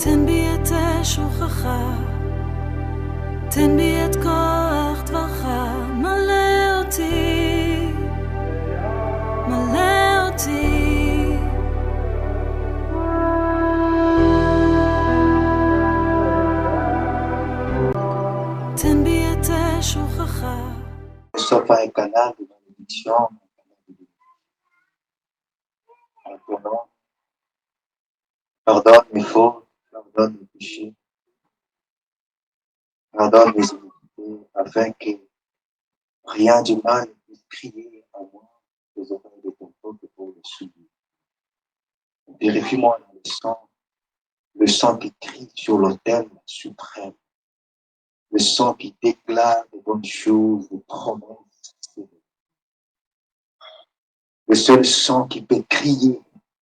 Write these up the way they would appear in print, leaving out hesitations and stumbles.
תן בי את שוכך, תן בי את כוח דברך, מלא אותי, מלא אותי. תן בי את שוכך. Ne sois pas un canal de malédiction, un canal de bénédiction. En ton nom, pardonne mes fautes, pardonne mes péchés, pardonne mes iniquités, afin que rien du mal ne puisse crier à moi les oreilles de ton peuple pour le subir. Vérifie-moi dans le sang qui crie sur l'autel suprême, le sang qui déclare de bonnes choses, des promesses. Le seul sang qui peut crier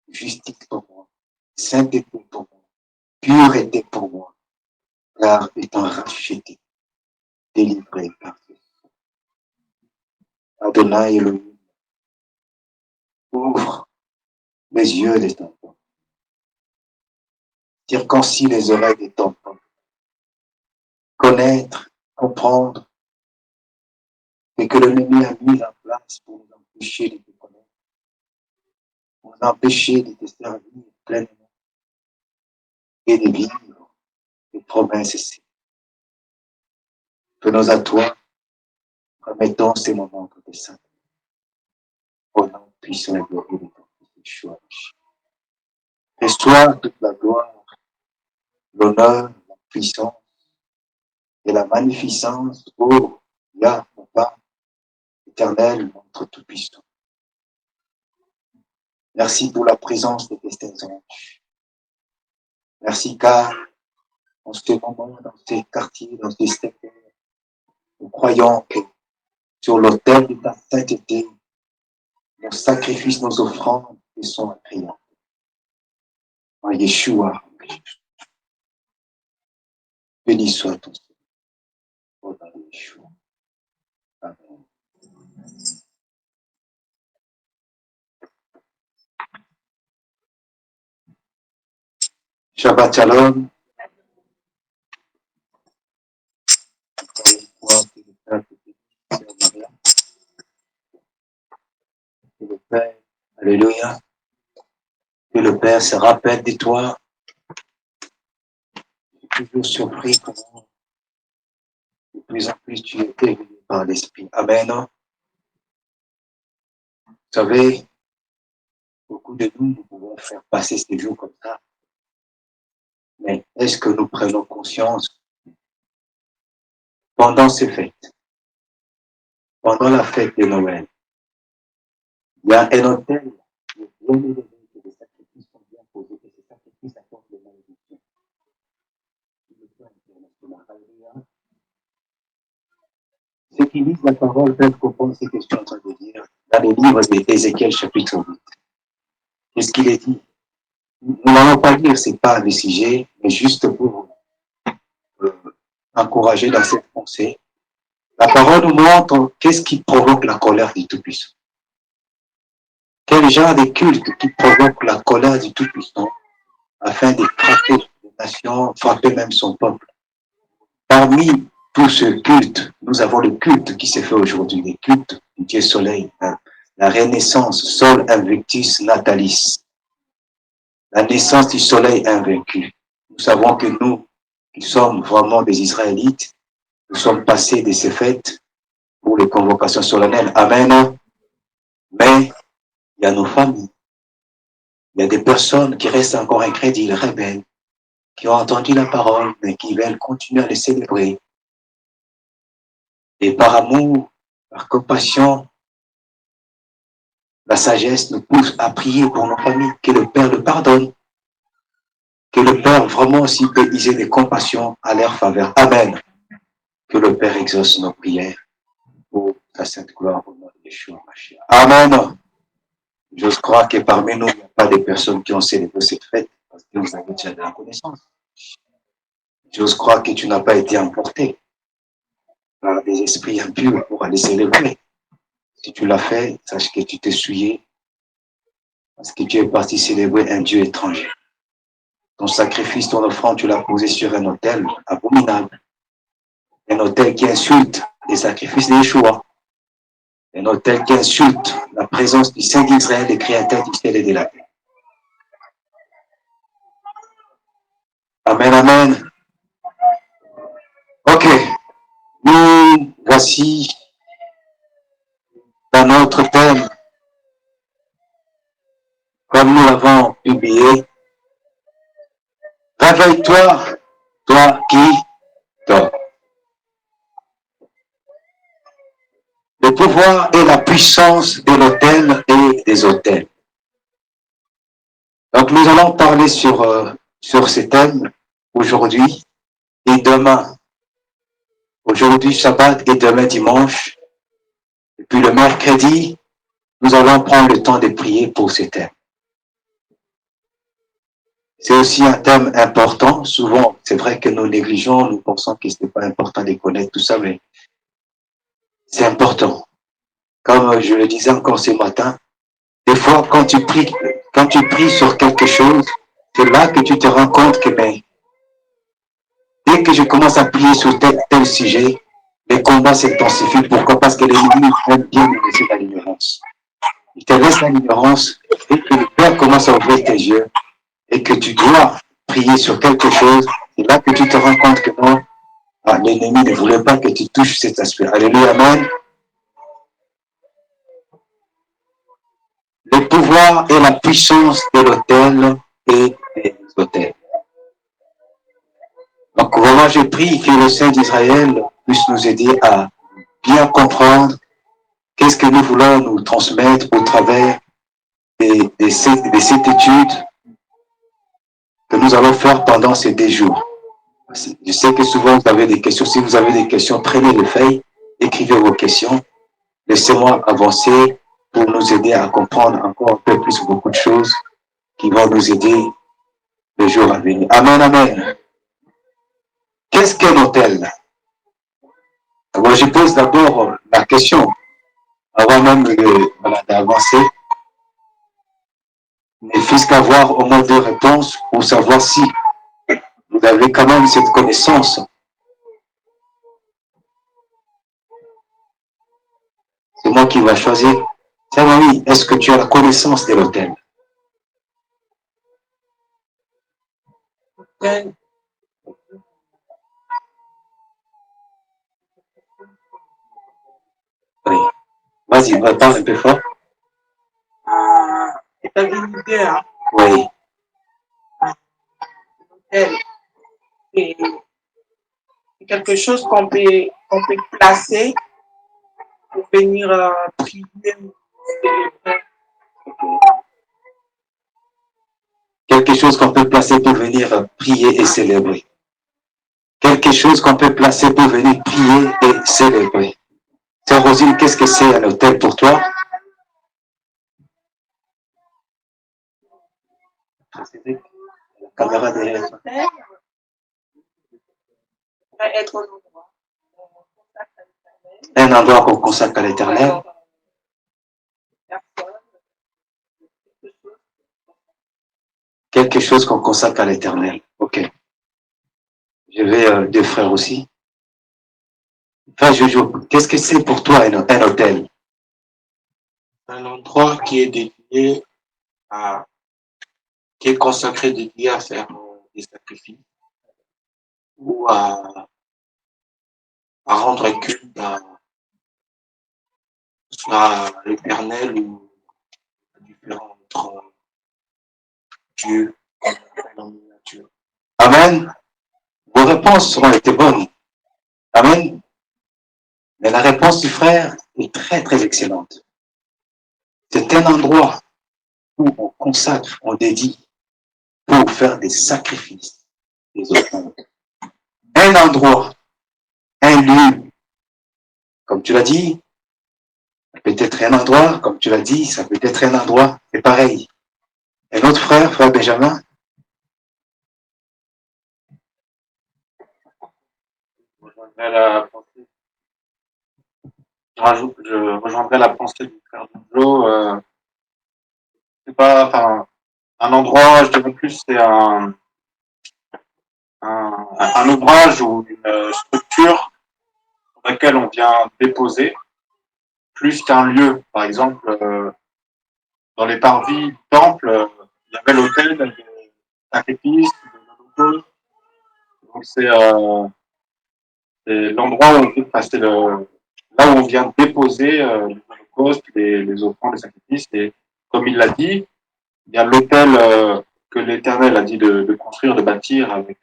justice pour moi, sainteté pour moi, pureté pour moi, car étant racheté, délivré par Jésus. Adonai Elohim, ouvre les yeux de ton peuple, circoncis les oreilles de ton peuple, connaître, comprendre ce que l'ennemi a mis en place pour nous empêcher de te connaître, pour nous empêcher de te servir pleinement et de vivre les promesses. Venons à toi, remettons ces moments que tu saints. Au nom puissant et glorieux de ton Fils Yeshua. Reçois toute la gloire, l'honneur, la puissance et la magnificence pour Yah, Papa, éternel, notre Tout-Puissant. Merci pour la présence de tes saints anges. Merci car, en ce moment, dans ces quartiers, dans ces secteurs, nous croyons que sur l'autel de ta sainteté, nos sacrifices, nos offrandes sont agréables. En Yeshua, béni soit ton Seigneur. Au nom de Yeshua. Amen. Shabbat Shalom. Encore une fois, que le Père te bénisse, Sœur Maria. Que le Père, alléluia, que le Père se rappelle de toi. Je suis toujours surpris comment de plus en plus tu es éveillé par l'Esprit. Amen. Vous savez, beaucoup de nous pouvons faire passer ces jours comme ça. Mais est-ce que nous prenons conscience pendant ces fêtes, pendant la fête de Noël, il y a un hôtel qui est bien élevé, que les sacrifices sont bien posés, que ces sacrifices apportent les malédictions. Le plan international, alléluia. Ceux qui lisent la parole peuvent comprendre ce que je suis en train de dire dans le livre d'Ézéchiel chapitre 8. Qu'est-ce qu'il est dit? Nous n'allons pas lire, ce n'est pas le sujet, mais juste pour encourager dans cette pensée. La parole nous montre qu'est-ce qui provoque la colère du Tout-Puissant. Quel genre de culte qui provoque la colère du Tout-Puissant afin de frapper les nations, frapper même son peuple. Parmi tous ce culte, nous avons le culte qui se fait aujourd'hui, le culte du Dieu Soleil, la renaissance, Sol Invictus Natalis, la naissance du Soleil invaincu. Nous savons que nous, qui sommes vraiment des Israélites, nous sommes passés de ces fêtes pour les convocations solennelles. Amen. Mais il y a nos familles. Il y a des personnes qui restent encore incrédules, rebelles, qui ont entendu la parole, mais qui veulent continuer à les célébrer. Et par amour, par compassion, la sagesse nous pousse à prier pour nos familles, que le Père le pardonne, que le Père vraiment aussi peut user des compassions à leur faveur. Amen. Que le Père exauce nos prières pour sa sainte gloire au nom de Yeshua Mashiach. Amen. J'ose croire que parmi nous, il n'y a pas de personnes qui ont célébré cette fête parce que vous avez déjà de la connaissance. J'ose croire que tu n'as pas été emporté par des esprits impurs pour aller célébrer. Si tu l'as fait, sache que tu t'es souillé parce que tu es parti célébrer un Dieu étranger. Ton sacrifice, ton offrande, tu l'as posé sur un autel abominable. Un autel qui insulte les sacrifices des Yeshua. Un autel qui insulte la présence du Saint d'Israël, le Créateur du ciel et de la terre. Amen, amen. Ok, nous voici dans notre thème, comme nous l'avons publié. Réveille-toi, toi qui dors. Le pouvoir et la puissance de l'autel et des autels. Donc nous allons parler sur ces thèmes aujourd'hui et demain. Aujourd'hui Shabbat et demain dimanche. Et puis le mercredi, nous allons prendre le temps de prier pour ces thèmes. C'est aussi un thème important. Souvent, c'est vrai que nous négligeons, nous pensons que ce n'est pas important de connaître tout ça, mais c'est important. Comme je le disais encore ce matin, des fois, quand tu pries sur quelque chose, c'est là que tu te rends compte que dès que je commence à prier sur tel sujet, les combats s'intensifient. Pourquoi? Parce que l'ennemi aime bien nous laisser dans l'ignorance. Il te laisse dans l'ignorance et que le Père commence à ouvrir tes yeux et que tu dois prier sur quelque chose. C'est là que tu te rends compte que non, l'ennemi ne voulait pas que tu touches cet aspect. Alléluia, amen. Le pouvoir et la puissance de l'autel et des autels. Donc vraiment, je prie que le Saint d'Israël puisse nous aider à bien comprendre qu'est-ce que nous voulons nous transmettre au travers de cette étude que nous allons faire pendant ces 2 jours. Je sais que souvent vous avez des questions. Si vous avez des questions, prenez les feuilles, écrivez vos questions. Laissez-moi avancer pour nous aider à comprendre encore un peu plus beaucoup de choses qui vont nous aider les jours à venir. Amen, amen. Qu'est-ce qu'un autel? Moi, je pose d'abord la question, avant même d'avancer, mais puisqu'avoir au moins 2 réponses pour savoir si vous avez quand même cette connaissance. C'est moi qui vais choisir. C'est oui, est-ce que tu as la connaissance de l'autel? Oui. Vas-y, parle un peu fort. Stabilité, hein. Oui. C'est quelque chose qu'on peut placer pour venir prier. Quelque chose qu'on peut placer pour venir prier et célébrer. Quelque chose qu'on peut placer pour venir prier et célébrer. Sœur Rosine, qu'est-ce que c'est un autel pour toi? La caméra derrière toi. Être Un endroit qu'on consacre à l'Éternel. Quelque chose qu'on consacre à l'Éternel. Ok. Je vais 2 frères aussi. Frère Jojo, qu'est-ce que c'est pour toi un autel? Un endroit qui est dédié qui est consacré, dédié à faire des sacrifices ou à rendre culte à l'Éternel ou à différents autres dieux dans la nature. Amen. Vos réponses ont été bonnes. Amen. Mais la réponse du frère est très, très excellente. C'est un endroit où on consacre, on dédie pour faire des sacrifices, des offrandes. Un endroit, un lieu, comme tu l'as dit, peut-être un endroit, comme tu l'as dit, ça peut être un endroit, c'est pareil. Un autre frère, frère Benjamin, Je rejoindrai la pensée du frère Joe. C'est pas, enfin, un endroit, je dirais plus, c'est un un ouvrage ou une structure sur laquelle on vient déposer, plus qu'un lieu. Par exemple, dans les parvis du temple, il y avait l'autel des sacrifices, de l'holocauste. Donc c'est l'endroit où là où on vient déposer les holocaustes, les offrandes, les sacrifices. Et comme il l'a dit, il y a l'autel que l'Éternel a dit de construire, de bâtir avec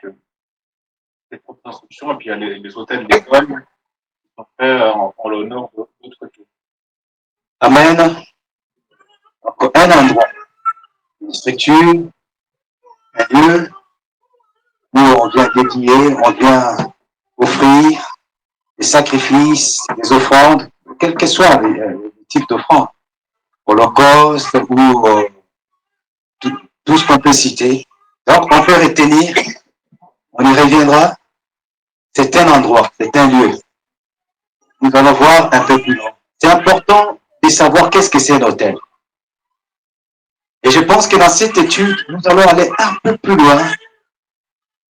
ses propres instructions, et puis il y a les autels des hommes qui sont faits en l'honneur d'autres dieux. Amen. Donc, un endroit, une structure, un lieu où on vient dédier, on vient offrir des sacrifices, des offrandes, quels que soient les types d'offrandes, holocauste ou tout ce qu'on peut citer. Donc, on peut retenir, on y reviendra, c'est un endroit, c'est un lieu. Nous allons voir un peu plus loin. C'est important de savoir qu'est-ce que c'est l'autel. Et je pense que dans cette étude, nous allons aller un peu plus loin,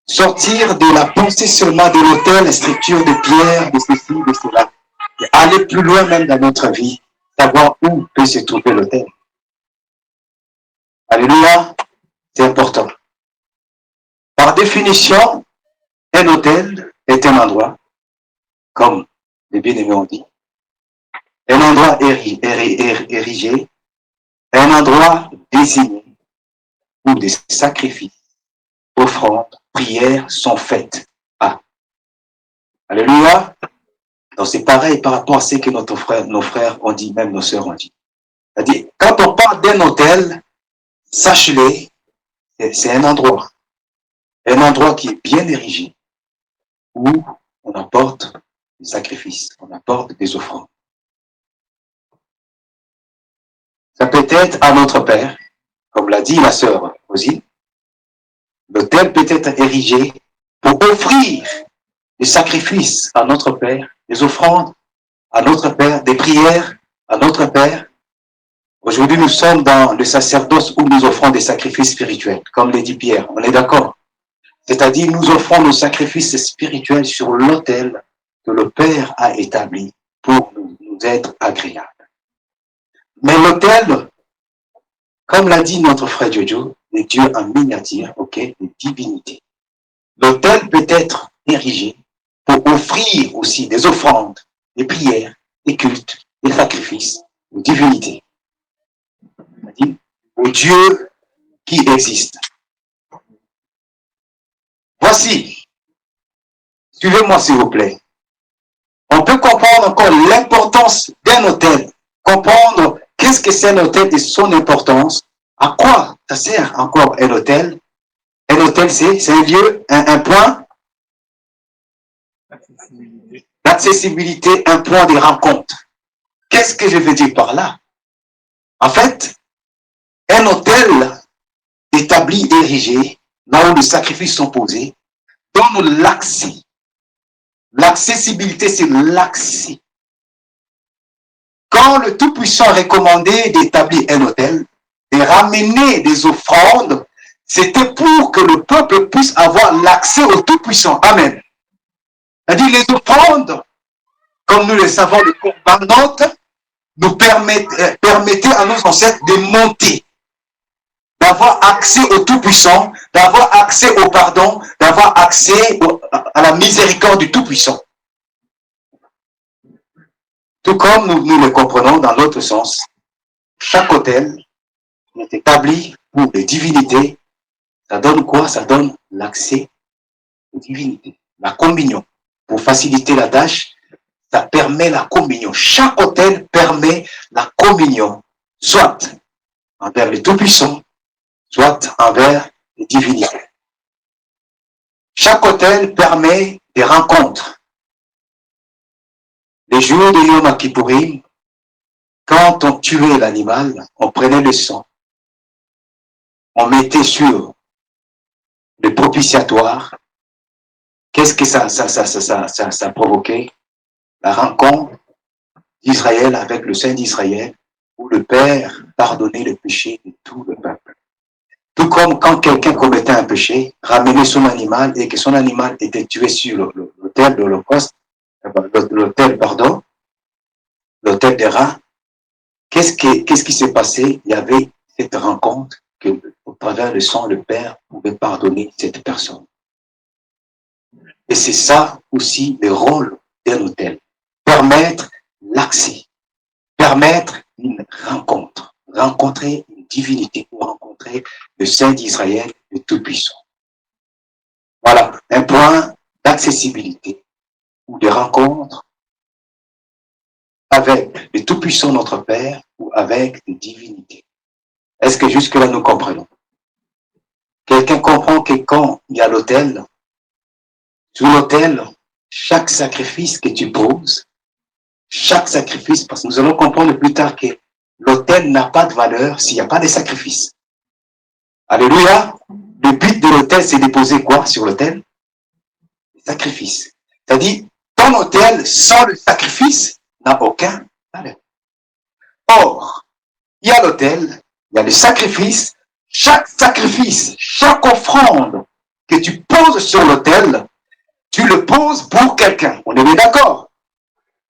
sortir de la pensée seulement de l'autel, les structures de pierre, de ceci, de cela, et aller plus loin même dans notre vie, savoir où peut se trouver l'autel. Alléluia, c'est important. Par définition, un autel est un endroit, comme les bien-aimés ont dit, un endroit érigé, un endroit désigné où des sacrifices, offrandes, prières sont faites. Ah. Alléluia. Donc c'est pareil par rapport à ce que nos frères ont dit, même nos sœurs ont dit. C'est-à-dire, quand on parle d'un autel, sachez-le, c'est un endroit qui est bien érigé, où on apporte des sacrifices, on apporte des offrandes. Ça peut être à notre Père, comme l'a dit la sœur Rosine. L'autel peut être érigé pour offrir des sacrifices à notre Père, des offrandes à notre Père, des prières à notre Père. Aujourd'hui, nous sommes dans le sacerdoce où nous offrons des sacrifices spirituels, comme l'a dit Pierre. On est d'accord? C'est-à-dire, nous offrons nos sacrifices spirituels sur l'autel que le Père a établi pour nous être agréables. Mais l'autel, comme l'a dit notre frère Jojo, les dieux en miniature, ok, les divinités. L'autel peut être érigé pour offrir aussi des offrandes, des prières, des cultes, des sacrifices aux divinités. C'est-à-dire aux dieux qui existent. Voici, suivez-moi s'il vous plaît. On peut comprendre encore l'importance d'un autel, comprendre qu'est-ce que c'est un autel et son importance, à quoi ça sert encore un autel. Un autel, c'est un lieu, un point d'accessibilité, un point de rencontre. Qu'est-ce que je veux dire par là? En fait, un autel établi, érigé, là où les sacrifices sont posés, donne l'accès. L'accessibilité, c'est l'accès. Quand le Tout-Puissant a recommandé d'établir un autel, de ramener des offrandes, c'était pour que le peuple puisse avoir l'accès au Tout-Puissant. Amen. C'est-à-dire les offrandes, comme nous le savons, le corbanotes, nous permettaient à nos ancêtres de monter, d'avoir accès au Tout-Puissant, d'avoir accès au pardon, d'avoir accès à la miséricorde du Tout-Puissant. Tout comme nous le comprenons dans l'autre sens, chaque autel est établi pour les divinités. Ça donne quoi? Ça donne l'accès aux divinités, la communion. Pour faciliter la tâche, ça permet la communion. Chaque autel permet la communion, soit envers les Tout-Puissants, soit envers les divinités. Chaque autel permet des rencontres. Les jours de Yom Kippourim, quand on tuait l'animal, on prenait le sang, on mettait sur le propitiatoire. Qu'est-ce que ça provoquait? La rencontre d'Israël avec le Saint d'Israël, où le Père pardonnait le péché de tout le peuple. Tout comme quand quelqu'un commettait un péché, ramenait son animal et que son animal était tué sur l'autel de l'Holocauste, l'autel des rats, qu'est-ce qui s'est passé? Il y avait cette rencontre que, au travers du sang, le Père pouvait pardonner cette personne. Et c'est ça aussi le rôle d'un autel. Permettre l'accès, permettre une rencontre, rencontrer une divinité ou rencontrer le Saint d'Israël, le Tout-Puissant. Voilà, un point d'accessibilité ou de rencontre avec le Tout-Puissant notre Père ou avec des divinités. Est-ce que jusque-là nous comprenons? Quelqu'un comprend que quand il y a l'autel, sur l'autel, chaque sacrifice que tu poses, chaque sacrifice, parce que nous allons comprendre plus tard que l'autel n'a pas de valeur s'il n'y a pas de sacrifice. Alléluia. Le but de l'autel, c'est de poser quoi sur l'autel? Le sacrifice. C'est-à-dire, ton autel sans le sacrifice n'a aucun valeur. Or, il y a l'autel, il y a le sacrifice, chaque sacrifice, chaque offrande que tu poses sur l'autel, tu le poses pour quelqu'un. On est bien d'accord?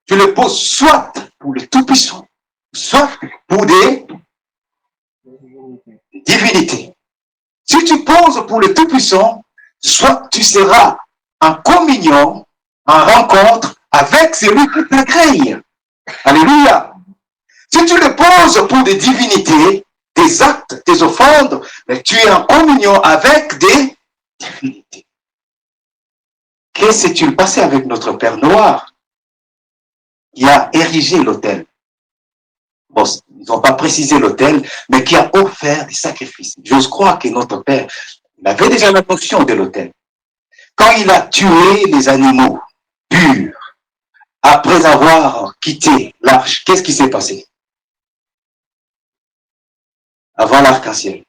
Tu le poses soit pour le Tout-Puissant, soit pour des divinités. Si tu poses pour le Tout-Puissant, soit tu seras en communion, en rencontre avec celui qui t'agrée. Alléluia. Si tu le poses pour des divinités, des actes, des offrandes, mais tu es en communion avec des divinités. Qu'est-ce qui s'est passé avec notre Père Noir qui a érigé l'autel? Bon, ils n'ont pas précisé l'autel, mais qui a offert des sacrifices. J'ose croire que notre Père, il avait déjà la notion de l'autel. Quand il a tué les animaux purs, après avoir quitté l'arche, qu'est-ce qui s'est passé? Avant l'arc-en-ciel,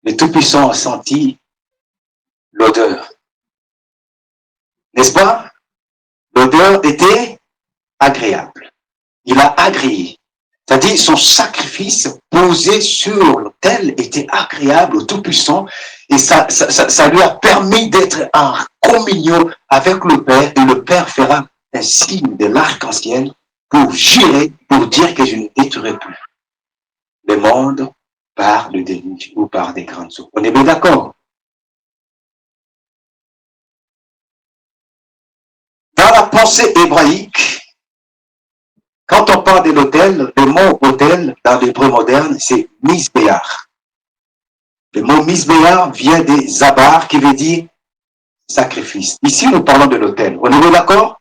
le Tout-Puissant a senti l'odeur. N'est-ce pas? L'odeur était agréable. Il a agréé. C'est-à-dire son sacrifice posé sur l'autel était agréable au Tout-Puissant et ça lui a permis d'être en communion avec le Père et le Père fera un signe de l'arc-en-ciel pour jurer, pour dire que je ne détruirai plus le monde par le déluge ou par des grandes eaux. On est bien d'accord? Dans la pensée hébraïque, quand on parle de l'autel, le mot autel dans l'hébreu moderne, c'est misbéar. Le mot misbéar vient des zabar qui veut dire sacrifice. Ici, nous parlons de l'autel. On est bien d'accord?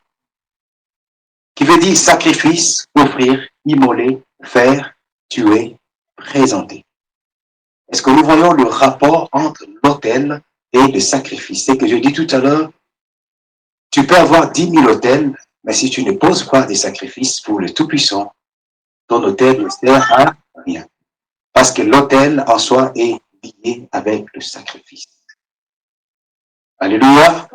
Qui veut dire sacrifice, offrir, immoler, faire, tuer, présenter. Est-ce que nous voyons le rapport entre l'autel et le sacrifice? C'est que je dis tout à l'heure, tu peux avoir 10 000 autels, mais si tu ne poses pas des sacrifices pour le Tout-Puissant, ton autel ne sert à rien. Parce que l'autel en soi est lié avec le sacrifice. Alléluia.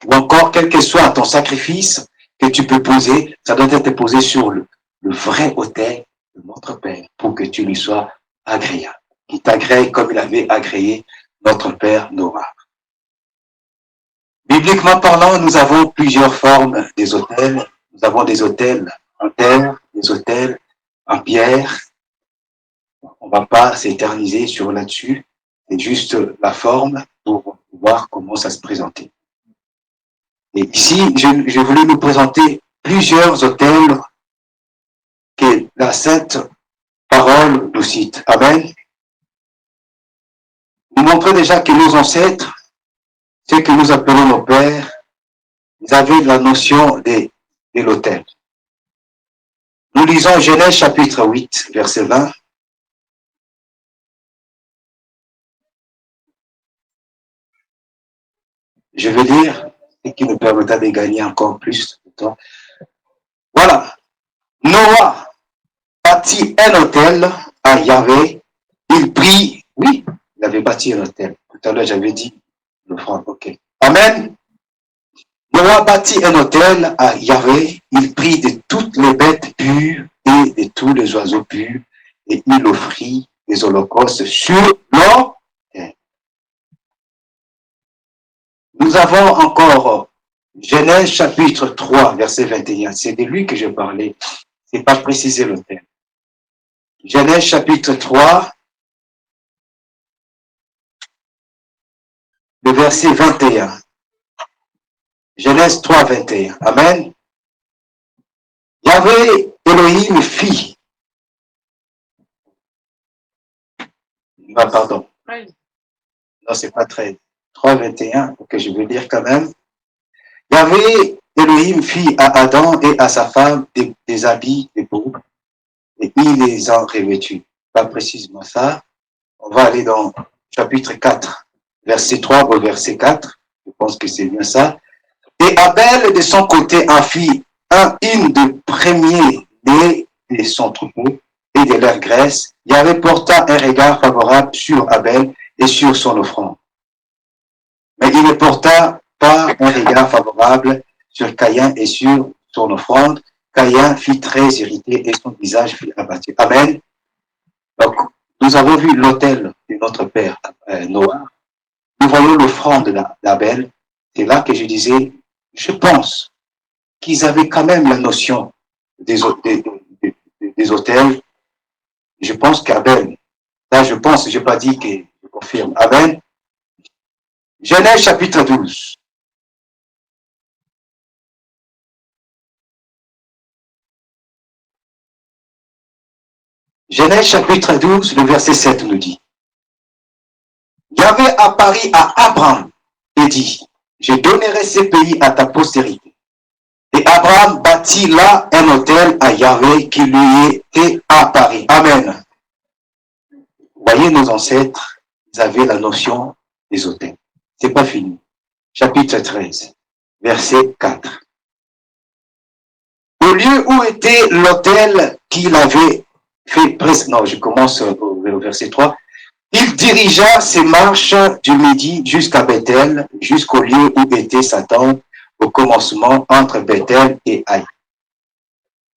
Ou encore, quel que soit ton sacrifice que tu peux poser, ça doit être posé sur le vrai autel de notre Père, pour que tu lui sois agréable. Qu'il t'agrée comme il avait agréé notre Père Noah. Bibliquement parlant, nous avons plusieurs formes des autels. Nous avons des autels en terre, des autels en pierre. On ne va pas s'éterniser sur là-dessus. C'est juste la forme pour voir comment ça se présentait. Et ici, je voulais nous présenter plusieurs autels que la Sainte Parole nous cite. Amen. Nous montrons déjà que nos ancêtres, ceux que nous appelons nos pères, ils avaient la notion de l'autel. Nous lisons Genèse chapitre 8, verset 20. Je veux dire, ce qui nous permettra de gagner encore plus de temps. Voilà. Noah bâtit un autel à Yahvé. Il prie, oui, il avait bâti un autel. Tout à l'heure, j'avais dit l'offrande, ok. Amen. Noah bâtit un autel à Yahvé. Il prit de toutes les bêtes pures et de tous les oiseaux purs et il offrit des holocaustes sur leur terre. Nous avons encore Genèse chapitre 3, verset 21. C'est de lui que je parlais. C'est pas précisé le terme. Genèse chapitre 3, le verset 21. Genèse 3, 21. Amen. Yahvé Elohim fit. Ah, pardon. Non, c'est pas 13. 3, 21, que je veux dire quand même. Yahvé Elohim fit à Adam et à sa femme des habits de peau et il les a revêtus. Pas précisément ça. On va aller dans chapitre 4, verset 3 au verset 4. Je pense que c'est bien ça. Et Abel, de son côté, en fit une de premier-né de son troupeau et de leur graisse. Yahvé porta un regard favorable sur Abel et sur son offrande. Mais il ne porta pas un regard favorable sur Caïn et sur son offrande. Caïn fut très irrité et son visage fut abattu. Amen. Donc, nous avons vu l'autel de notre père Noah. Nous voyons l'offrande d'Abel. C'est là que je disais, je pense qu'ils avaient quand même la notion des autels. Je pense qu'Abel, là je pense, je n'ai pas dit que je confirme. Amen. Genèse chapitre 12. Genèse chapitre 12, le verset 7 nous dit. Yahvé apparut à Abraham et dit, je donnerai ce pays à ta postérité. Et Abraham bâtit là un autel à Yahvé qui lui était apparu. Amen. Voyez, nos ancêtres, ils avaient la notion des autels. C'est pas fini. Chapitre 13, verset 4. Au lieu où était l'autel qu'il avait fait non, je commence au verset 3. Il dirigea ses marches du midi jusqu'à Bethel, jusqu'au lieu où était sa tente, au commencement entre Bethel et Haï.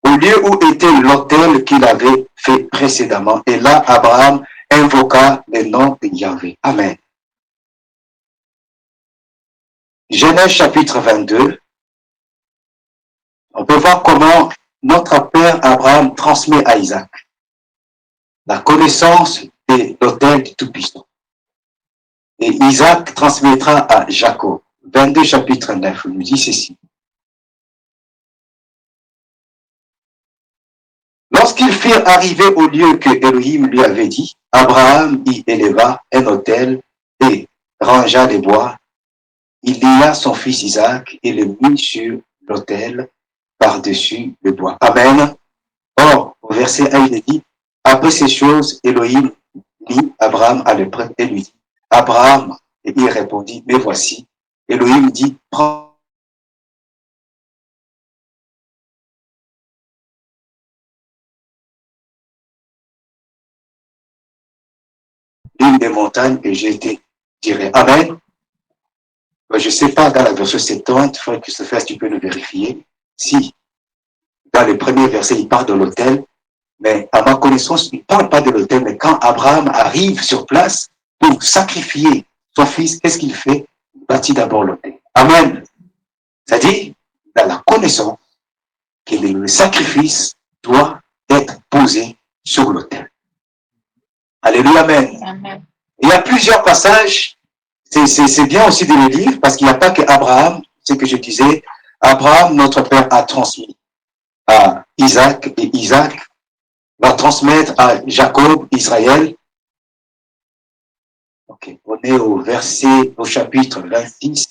Au lieu où était l'autel qu'il avait fait précédemment. Et là, Abraham invoqua le nom de Yahvé. Amen. Genèse chapitre 22. On peut voir comment notre père Abraham transmet à Isaac la connaissance de l'autel du Tout-Puissant. Et Isaac transmettra à Jacob. 22 chapitre 9 nous dit ceci. Lorsqu'ils firent arriver au lieu que Elohim lui avait dit, Abraham y éleva un autel et rangea les bois. Il lia son fils Isaac et le mit sur l'autel par-dessus le bois. Amen. Or, au verset 1, il est dit, après ces choses, Elohim mit Abraham à l'épreuve et lui dit, Abraham, et il répondit, mais voici. Elohim dit, prends l'une des montagnes et je te dirai. Amen. Je ne sais pas, dans la version 70, il faudrait que ce fasse, tu peux le vérifier. Si, dans le premier verset, il parle de l'autel, mais à ma connaissance, il ne parle pas de l'autel, mais quand Abraham arrive sur place pour sacrifier son fils, qu'est-ce qu'il fait? Il bâtit d'abord l'autel. Amen. C'est-à-dire, dans la connaissance que le sacrifice doit être posé sur l'autel. Alléluia, amen. Amen. Il y a plusieurs passages, c'est bien aussi de le lire, parce qu'il n'y a pas que Abraham, c'est ce que je disais, Abraham, notre père, a transmis à Isaac, et Isaac va transmettre à Jacob, Israël. Ok, on est au chapitre 26.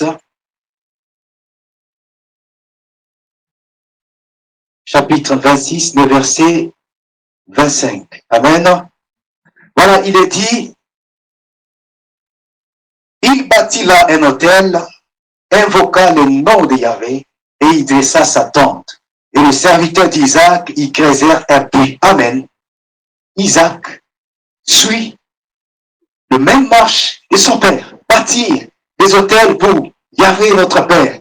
Chapitre 26, le verset 25. Amen. Voilà, il est dit, il bâtit là un autel, invoqua le nom de Yahvé, et il dressa sa tente. Et le serviteur d'Isaac y creusèrent un puits. Amen. Isaac suit le même marche de son père, bâtir des autels pour Yahvé notre père.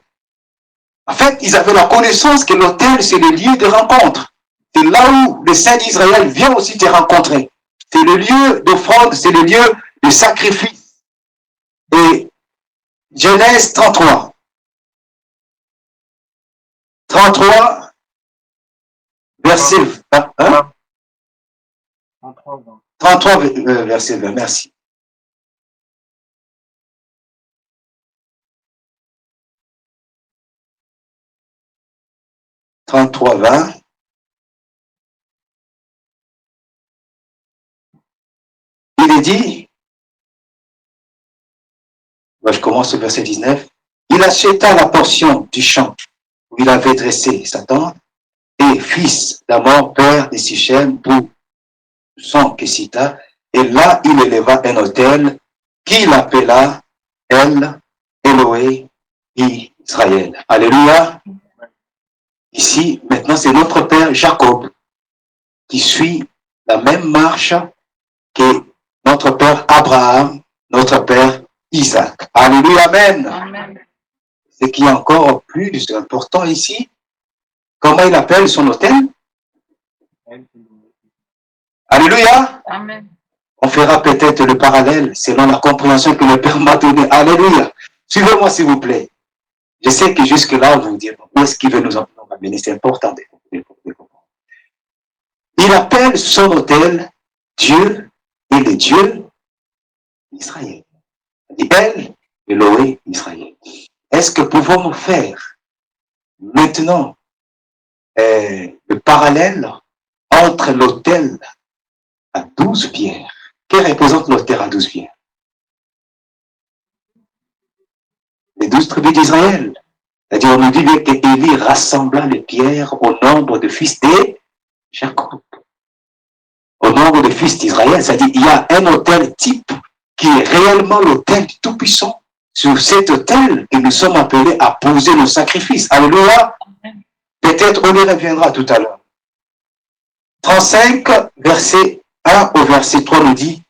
En fait, ils avaient la connaissance que l'autel, c'est le lieu de rencontre. C'est là où le Saint d'Israël vient aussi te rencontrer. c'est le lieu d'offrande, c'est le lieu de sacrifice. Et Genèse 33. 33, verset 20. Hein? 33, verset 20, merci. « 33, 20. Il est dit, je commence au verset 19, il acheta la portion du champ où il avait dressé sa tente, et fils d'Amor, père de Sichem, pour son Kessita, et là il éleva un autel qu'il appela El Eloé Israël. Alléluia. Ici, maintenant, c'est notre père Jacob qui suit la même marche que notre père Abraham, notre père Isaac. Alléluia, amen. Amen. Ce qui est encore plus important ici, comment il appelle son autel? Alléluia. Amen. On fera peut-être le parallèle selon la compréhension que le Père m'a donnée. Alléluia. Suivez-moi, s'il vous plaît. Je sais que jusque-là, on va vous dire où est-ce qu'il veut nous amener. C'est important de comprendre. Il appelle son autel Dieu et le Dieu d'Israël. Il dit El Eloé Israël. Est-ce que pouvons-nous faire maintenant le parallèle entre l'autel à 12 pierres? Que représente l'autel à 12 pierres? Les 12 tribus d'Israël. C'est-à-dire, on nous dit bien qu'Élie rassembla les pierres au nombre de fils de Jacob. Au nombre de fils d'Israël. C'est-à-dire, il y a un autel type qui est réellement l'autel du Tout-Puissant. Sur cet autel que nous sommes appelés à poser nos sacrifices. Alléluia. Peut-être on y reviendra tout à l'heure. 35, verset 1 au verset 3 nous dit,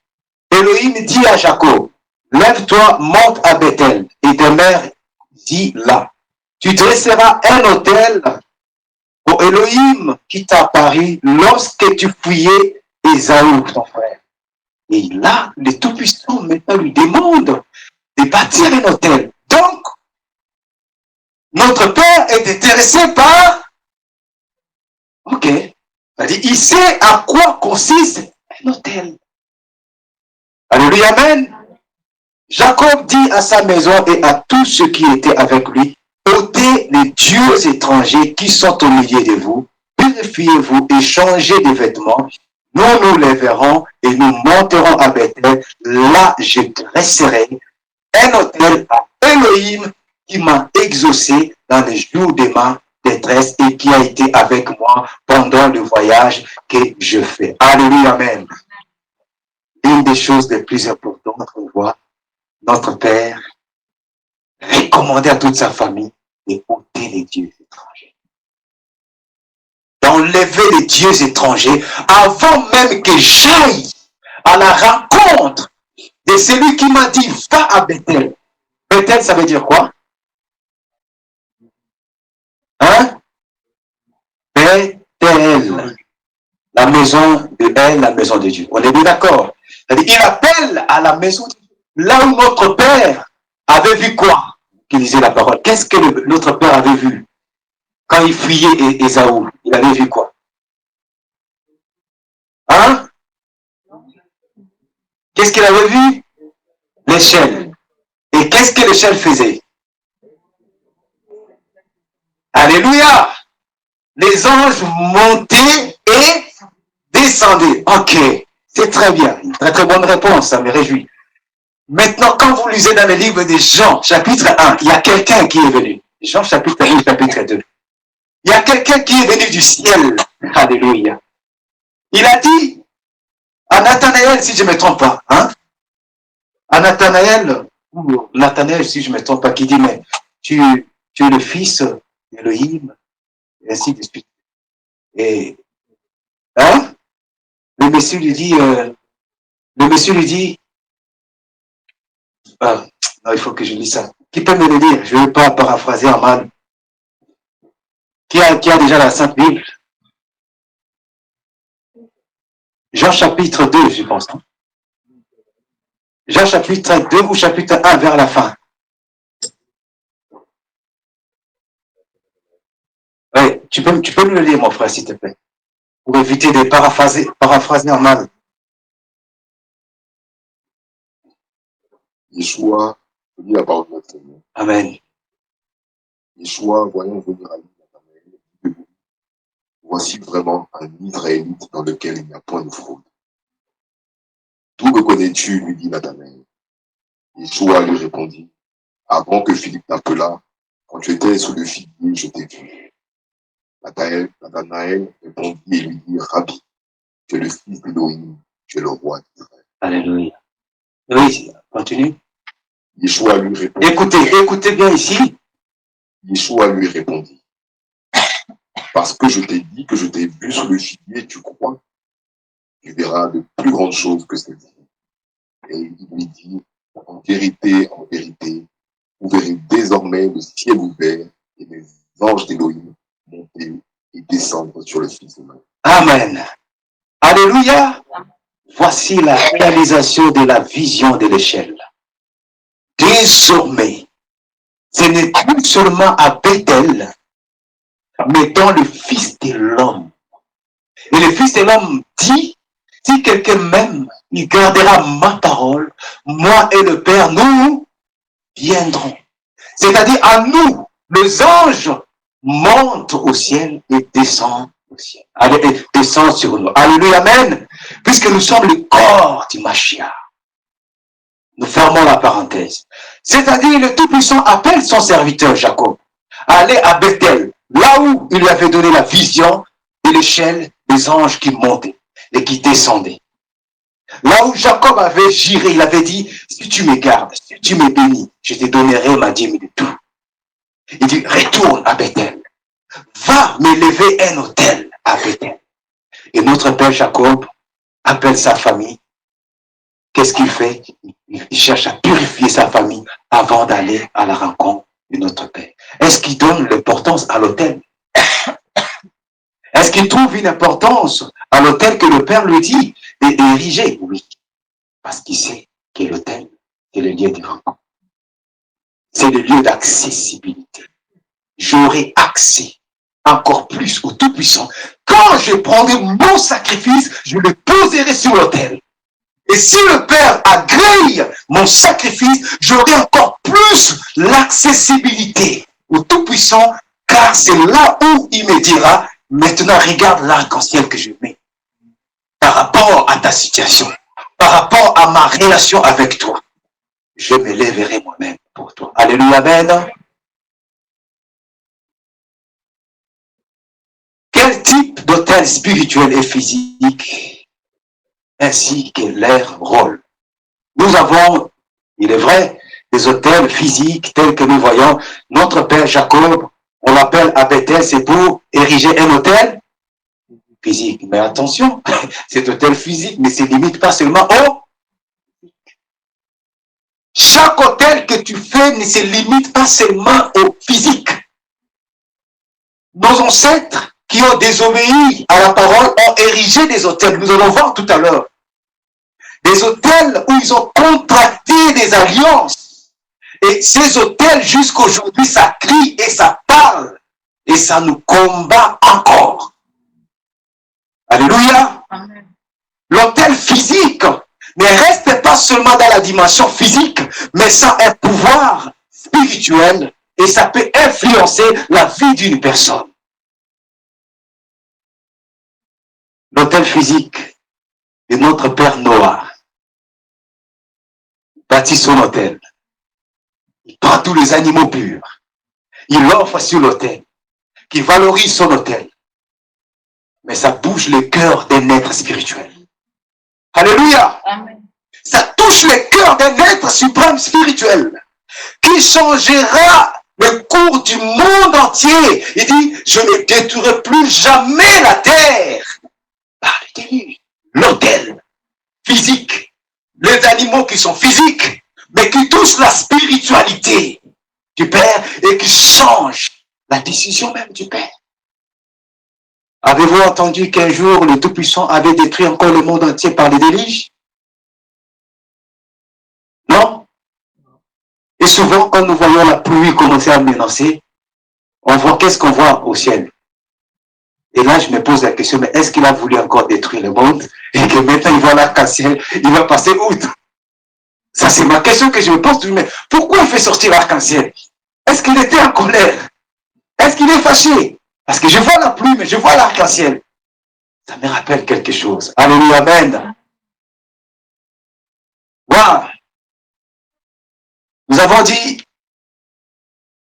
Elohim dit à Jacob, lève-toi, monte à Bethel, et demeure là. Tu dresseras un autel au Elohim qui t'apparut lorsque tu fouillais Ésaü, ton frère. Et là, le Tout-Puissant maintenant lui demande de bâtir un autel. Donc, notre Père est intéressé par... Ok. C'est-à-dire, il sait à quoi consiste un autel. Alléluia, amen. Jacob dit à sa maison et à tous ceux qui étaient avec lui, ôtez les dieux étrangers qui sont au milieu de vous, purifiez-vous et changez de vêtements. Nous nous lèverons et nous monterons à Bethel. Là, je dresserai un autel à Elohim qui m'a exaucé dans les jours de ma détresse et qui a été avec moi pendant le voyage que je fais. Alléluia, amen. Une des choses les plus importantes qu'on voit, notre Père recommandait à toute sa famille de ôter les dieux étrangers. D'enlever les dieux étrangers avant même que j'aille à la rencontre de celui qui m'a dit va à Bethel. Bethel, ça veut dire quoi? Hein? Bethel. La maison de Elle, la maison de Dieu. On est bien d'accord? Il appelle à la maison de Dieu. Là où notre Père avait vu quoi? Qui disait la parole. Qu'est-ce que notre Père avait vu? Quand il fuyait Ésaü, il avait vu quoi? Hein? Qu'est-ce qu'il avait vu? L'échelle. Et qu'est-ce que l'échelle faisait? Alléluia! Les anges montaient et descendaient. Ok, c'est très bien. Une très très bonne réponse, ça me réjouit. Maintenant, quand vous lisez dans le livre de Jean, chapitre 1, il y a quelqu'un qui est venu. Jean, chapitre 1, chapitre 2. Il y a quelqu'un qui est venu du ciel. Alléluia. Il a dit à Nathanaël, si je ne me trompe pas, hein? À Nathanaël, ou Nathanaël, si je ne me trompe pas, qui dit, mais tu es le fils d'Elohim, et ainsi de suite. Et, hein? Le monsieur lui dit, non, il faut que je lise ça. Qui peut me le dire? Je ne vais pas paraphraser en mal. Qui a déjà la Sainte Bible? Jean chapitre 2, je pense. Hein? Jean chapitre 2 ou chapitre 1 vers la fin. Oui, tu peux nous le lire, mon frère, s'il te plaît. Pour éviter de paraphraser en mal. Yeshua, je lis la parole de notre Seigneur. Amen. Yeshua, voyons venir à lui, Nathanaël. Voici vraiment un Israélite dans lequel il n'y a point de fraude. D'où me connais-tu, lui dit Nathanaël. Yeshua lui répondit, avant que Philippe t'appelât, quand tu étais sous le figuier, je t'ai vu. Nathanaël répondit et lui dit, Rabbi, tu es le fils d'Élohim, tu es le roi d'Israël. Alléluia. Oui, continue. Yeshua lui répondit. Écoutez bien ici. Yeshua lui répondit, parce que je t'ai dit que je t'ai vu sous le figuier, tu crois? Tu verras de plus grandes choses que celles-ci. Et il lui dit, en vérité, vous verrez désormais le ciel ouvert et les anges d'Élohim monter et descendre sur le Fils humain. Amen. Alléluia. Voici la réalisation de la vision de l'échelle. Désormais, ce n'est plus seulement à Bethel, mais dans le Fils de l'homme. Et le Fils de l'homme dit, si quelqu'un m'aime, il gardera ma parole, moi et le Père, nous viendrons. C'est-à-dire à nous, les anges montent au ciel et descendent au ciel. Et descendent sur nous. Alléluia, amen. Puisque nous sommes le corps du Mashiach. Nous fermons la parenthèse. C'est-à-dire, le Tout-Puissant appelle son serviteur Jacob à aller à Bethel, là où il lui avait donné la vision de l'échelle des anges qui montaient et qui descendaient. Là où Jacob avait juré, il avait dit, si tu me gardes, si tu me bénis, je te donnerai ma dîme de tout. Il dit, retourne à Bethel. Va me lever un autel à Bethel. Et notre père Jacob appelle sa famille. Qu'est-ce qu'il fait? Il cherche à purifier sa famille avant d'aller à la rencontre de notre Père. Est-ce qu'il donne l'importance à l'autel? Est-ce qu'il trouve une importance à l'autel que le Père lui dit d'ériger? Oui. Parce qu'il sait que l'autel, c'est le lieu de rencontre. C'est le lieu d'accessibilité. J'aurai accès encore plus au Tout-Puissant. Quand je prendrai mon sacrifice, je le poserai sur l'autel. Et si le Père agrée mon sacrifice, j'aurai encore plus l'accessibilité au Tout-Puissant, car c'est là où il me dira, maintenant regarde l'arc-en-ciel que je mets par rapport à ta situation, par rapport à ma relation avec toi. Je me lèverai moi-même pour toi. Alléluia, amen. Quel type d'autel spirituel et physique ainsi que leur rôle? Nous avons, il est vrai, des autels physiques tels que nous voyons. Notre père Jacob, on l'appelle à Bethel, c'est pour ériger un autel physique. Mais attention, cet autel physique ne se limite pas seulement au... Chaque autel que tu fais ne se limite pas seulement au physique. Nos ancêtres qui ont désobéi à la parole ont érigé des autels. Nous allons voir tout à l'heure. Des autels où ils ont contracté des alliances. Et ces autels, jusqu'aujourd'hui, ça crie et ça parle. Et ça nous combat encore. Alléluia. L'autel physique ne reste pas seulement dans la dimension physique, mais ça a un pouvoir spirituel et ça peut influencer la vie d'une personne. L'autel physique de notre père Noah bâtit son autel. Il prend tous les animaux purs. Il l'offre sur l'autel, qui valorise son autel. Mais ça bouge le cœur d'un être spirituel. Alléluia. Amen. Ça touche le cœur d'un être suprême spirituel qui changera le cours du monde entier. Il dit, je ne détruirai plus jamais la terre. L'autel physique, les animaux qui sont physiques, mais qui touchent la spiritualité du Père et qui changent la décision même du Père. Avez-vous entendu qu'un jour, le Tout-Puissant avait détruit encore le monde entier par les déluges? Non? Et souvent, quand nous voyons la pluie commencer à menacer, on voit, qu'est-ce qu'on voit au ciel? Et là, je me pose la question, mais est-ce qu'il a voulu encore détruire le monde et que maintenant il voit l'arc-en-ciel, il va passer outre? Ça, c'est ma question que je me pose. Mais pourquoi il fait sortir l'arc-en-ciel? Est-ce qu'il était en colère? Est-ce qu'il est fâché? Parce que je vois la pluie, mais je vois l'arc-en-ciel. Ça me rappelle quelque chose. Alléluia, amen. Voilà. Nous avons dit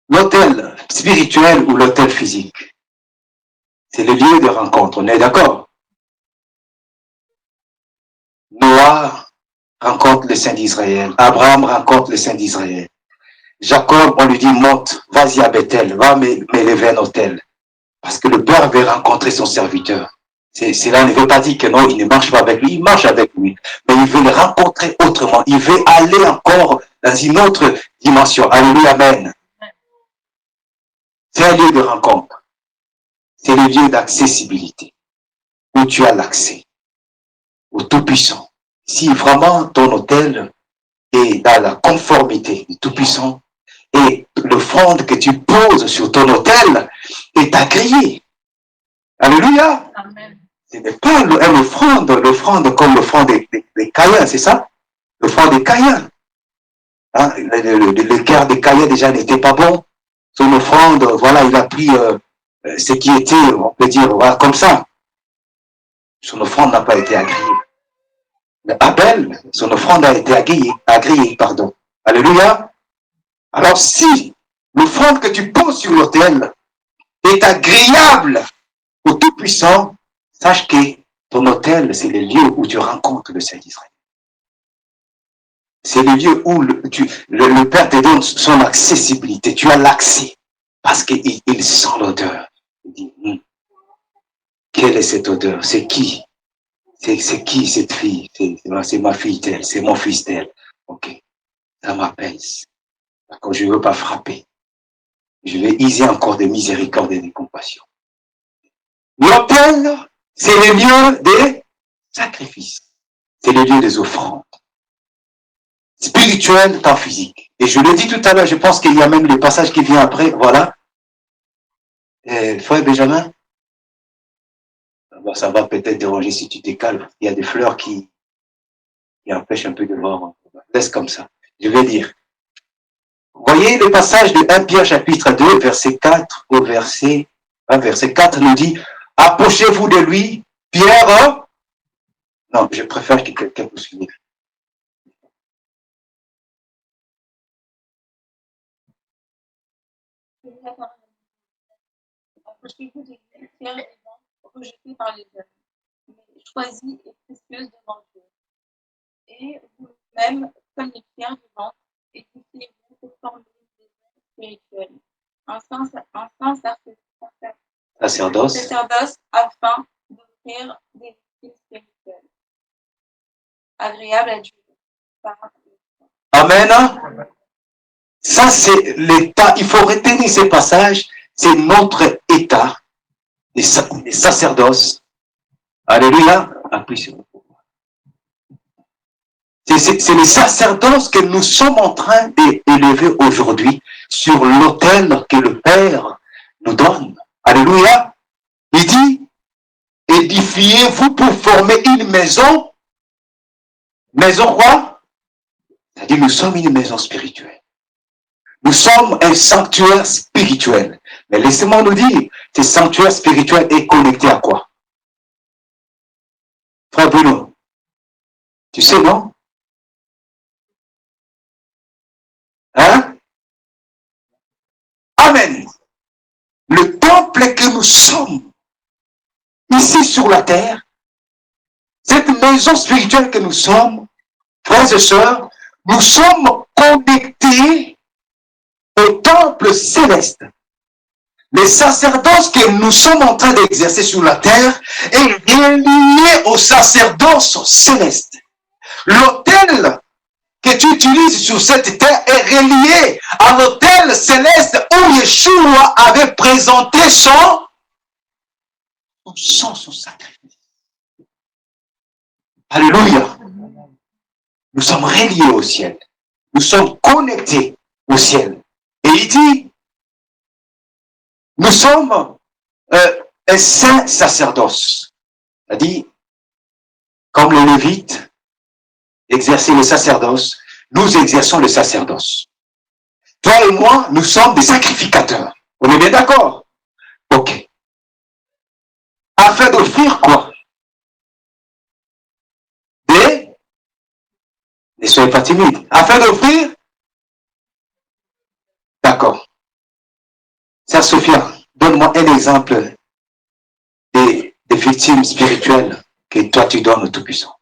l'autel spirituel ou l'autel physique. C'est le lieu de rencontre, on est d'accord? Noah rencontre le Saint d'Israël. Abraham rencontre le Saint d'Israël. Jacob, on lui dit, monte, vas-y à Bethel, va m'élever un autel. Parce que le Père veut rencontrer son serviteur. Cela ne veut pas dire que non, il ne marche pas avec lui, il marche avec lui. Mais il veut le rencontrer autrement. Il veut aller encore dans une autre dimension. Alléluia, amen. C'est un lieu de rencontre. C'est le lieu d'accessibilité. Où tu as l'accès au Tout-Puissant. Si vraiment ton autel est dans la conformité du Tout-Puissant et l'offrande que tu poses sur ton autel est agréée. Alléluia. Amen. Ce n'est pas l'offrande comme l'offrande des Caïens, c'est ça? L'offrande des Caïens. Hein? Le cœur des Caïens déjà n'était pas bon. Son offrande, voilà, il a pris ce qui était, on peut dire, voilà, comme ça. Son offrande n'a pas été agréée. Mais Abel, son offrande a été agréée, pardon. Alléluia. Alors si l'offrande que tu poses sur l'autel est agréable au Tout-Puissant, sache que ton autel, c'est le lieu où tu rencontres le Saint d'Israël. C'est le lieu où le Père te donne son accessibilité. Tu as l'accès parce qu'il sent l'odeur. Il dit, quelle est cette odeur? C'est qui? C'est qui cette fille? C'est ma fille telle, c'est mon fils tel. Ok, ça m'apaise. D'accord, je ne veux pas frapper. Je vais user encore de miséricorde et de compassion. L'autel, c'est le lieu des sacrifices. C'est le lieu des offrandes. Spirituel, tant physique. Et je l'ai dit tout à l'heure, je pense qu'il y a même le passage qui vient après. Voilà. Frère Benjamin, ça va peut-être déranger si tu décales. Il y a des fleurs qui empêchent un peu de voir. Laisse comme ça. Je vais dire. Voyez le passage de 1 Pierre chapitre 2, verset 4 au verset 1, verset 4 nous dit, approchez-vous de lui, Pierre. Non, je préfère que quelqu'un vous suive. Approchez-vous de lui, Pierre vivant, rejeté par les hommes, mais choisi et précieuse devant Dieu. Et vous-même, comme les pierres vivantes, édifiez-vous pour former des œuvres spirituelles. Un sacerdoce afin d'offrir des victimes spirituelles, agréables à Dieu. Amen. Ça, c'est l'état. Il faut retenir ces passages. C'est notre état, les sacerdoces. Alléluia. Appuie sur le pouvoir. C'est les sacerdoces que nous sommes en train d'élever aujourd'hui sur l'autel que le Père nous donne. Alléluia. Il dit, édifiez-vous pour former une maison. Maison quoi? C'est-à-dire, nous sommes une maison spirituelle. Nous sommes un sanctuaire spirituel. Mais laissez-moi nous dire, ce sanctuaire spirituel est connecté à quoi? Frère Bruno, tu sais, non? Hein? Amen. Le temple que nous sommes, ici sur la terre, cette maison spirituelle que nous sommes, frères et sœurs, nous sommes connectés au temple céleste. Les sacerdoces que nous sommes en train d'exercer sur la terre est relié au sacerdoce céleste. L'autel que tu utilises sur cette terre est relié à l'autel céleste où Yeshua avait présenté son sans son sacrifice. Alléluia. Nous sommes reliés au ciel. Nous sommes connectés au ciel. Et il dit, nous sommes un saint sacerdoce. C'est-à-dire, comme les Lévites exerçaient le sacerdoce, nous exerçons le sacerdoce. Toi et moi, nous sommes des sacrificateurs. On est bien d'accord? Ok. Afin d'offrir quoi? Ne soyez pas timides. Afin d'offrir? D'accord. Sœur Sophia, donne-moi un exemple des victimes spirituelles que toi tu donnes au Tout-Puissant.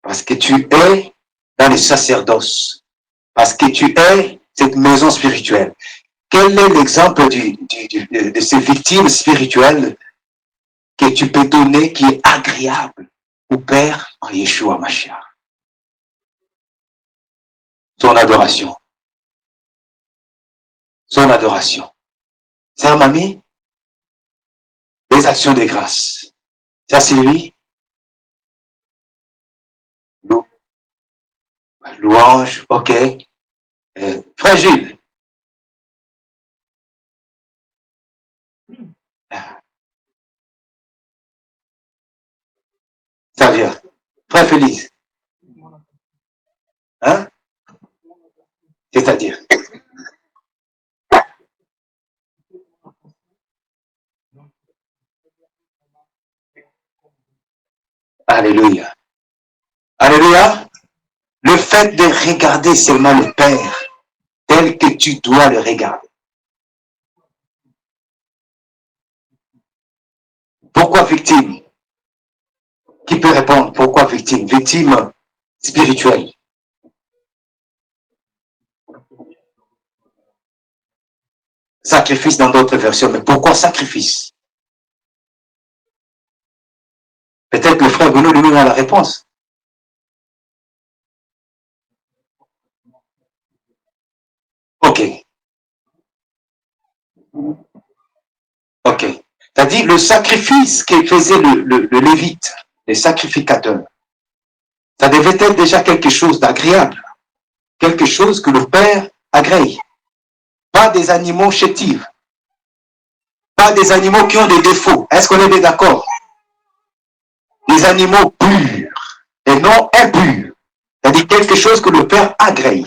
Parce que tu es dans le sacerdoce. Parce que tu es cette maison spirituelle. Quel est l'exemple de ces victimes spirituelles que tu peux donner qui est agréable au Père en Yeshua Mashiach? Son adoration. Son adoration. Sœur Mamie, les actions de grâce. Ça c'est lui. Louange, ok. Frère Gilles. Ça vient. Frère Félix. Hein? C'est-à-dire. Alléluia. Alléluia. Le fait de regarder seulement le Père tel que tu dois le regarder. Pourquoi victime? Qui peut répondre? Pourquoi victime? Victime spirituelle. Sacrifice dans d'autres versions. Mais pourquoi sacrifice? Peut-être le frère Bruno lui-même a la réponse. Ok. Ok. C'est-à-dire le sacrifice que faisait le Lévite, les sacrificateurs, ça devait être déjà quelque chose d'agréable. Quelque chose que le Père agrée. Pas des animaux chétifs. Pas des animaux qui ont des défauts. Est-ce qu'on est bien d'accord? Des animaux purs et non impurs. C'est-à-dire quelque chose que le Père agrée.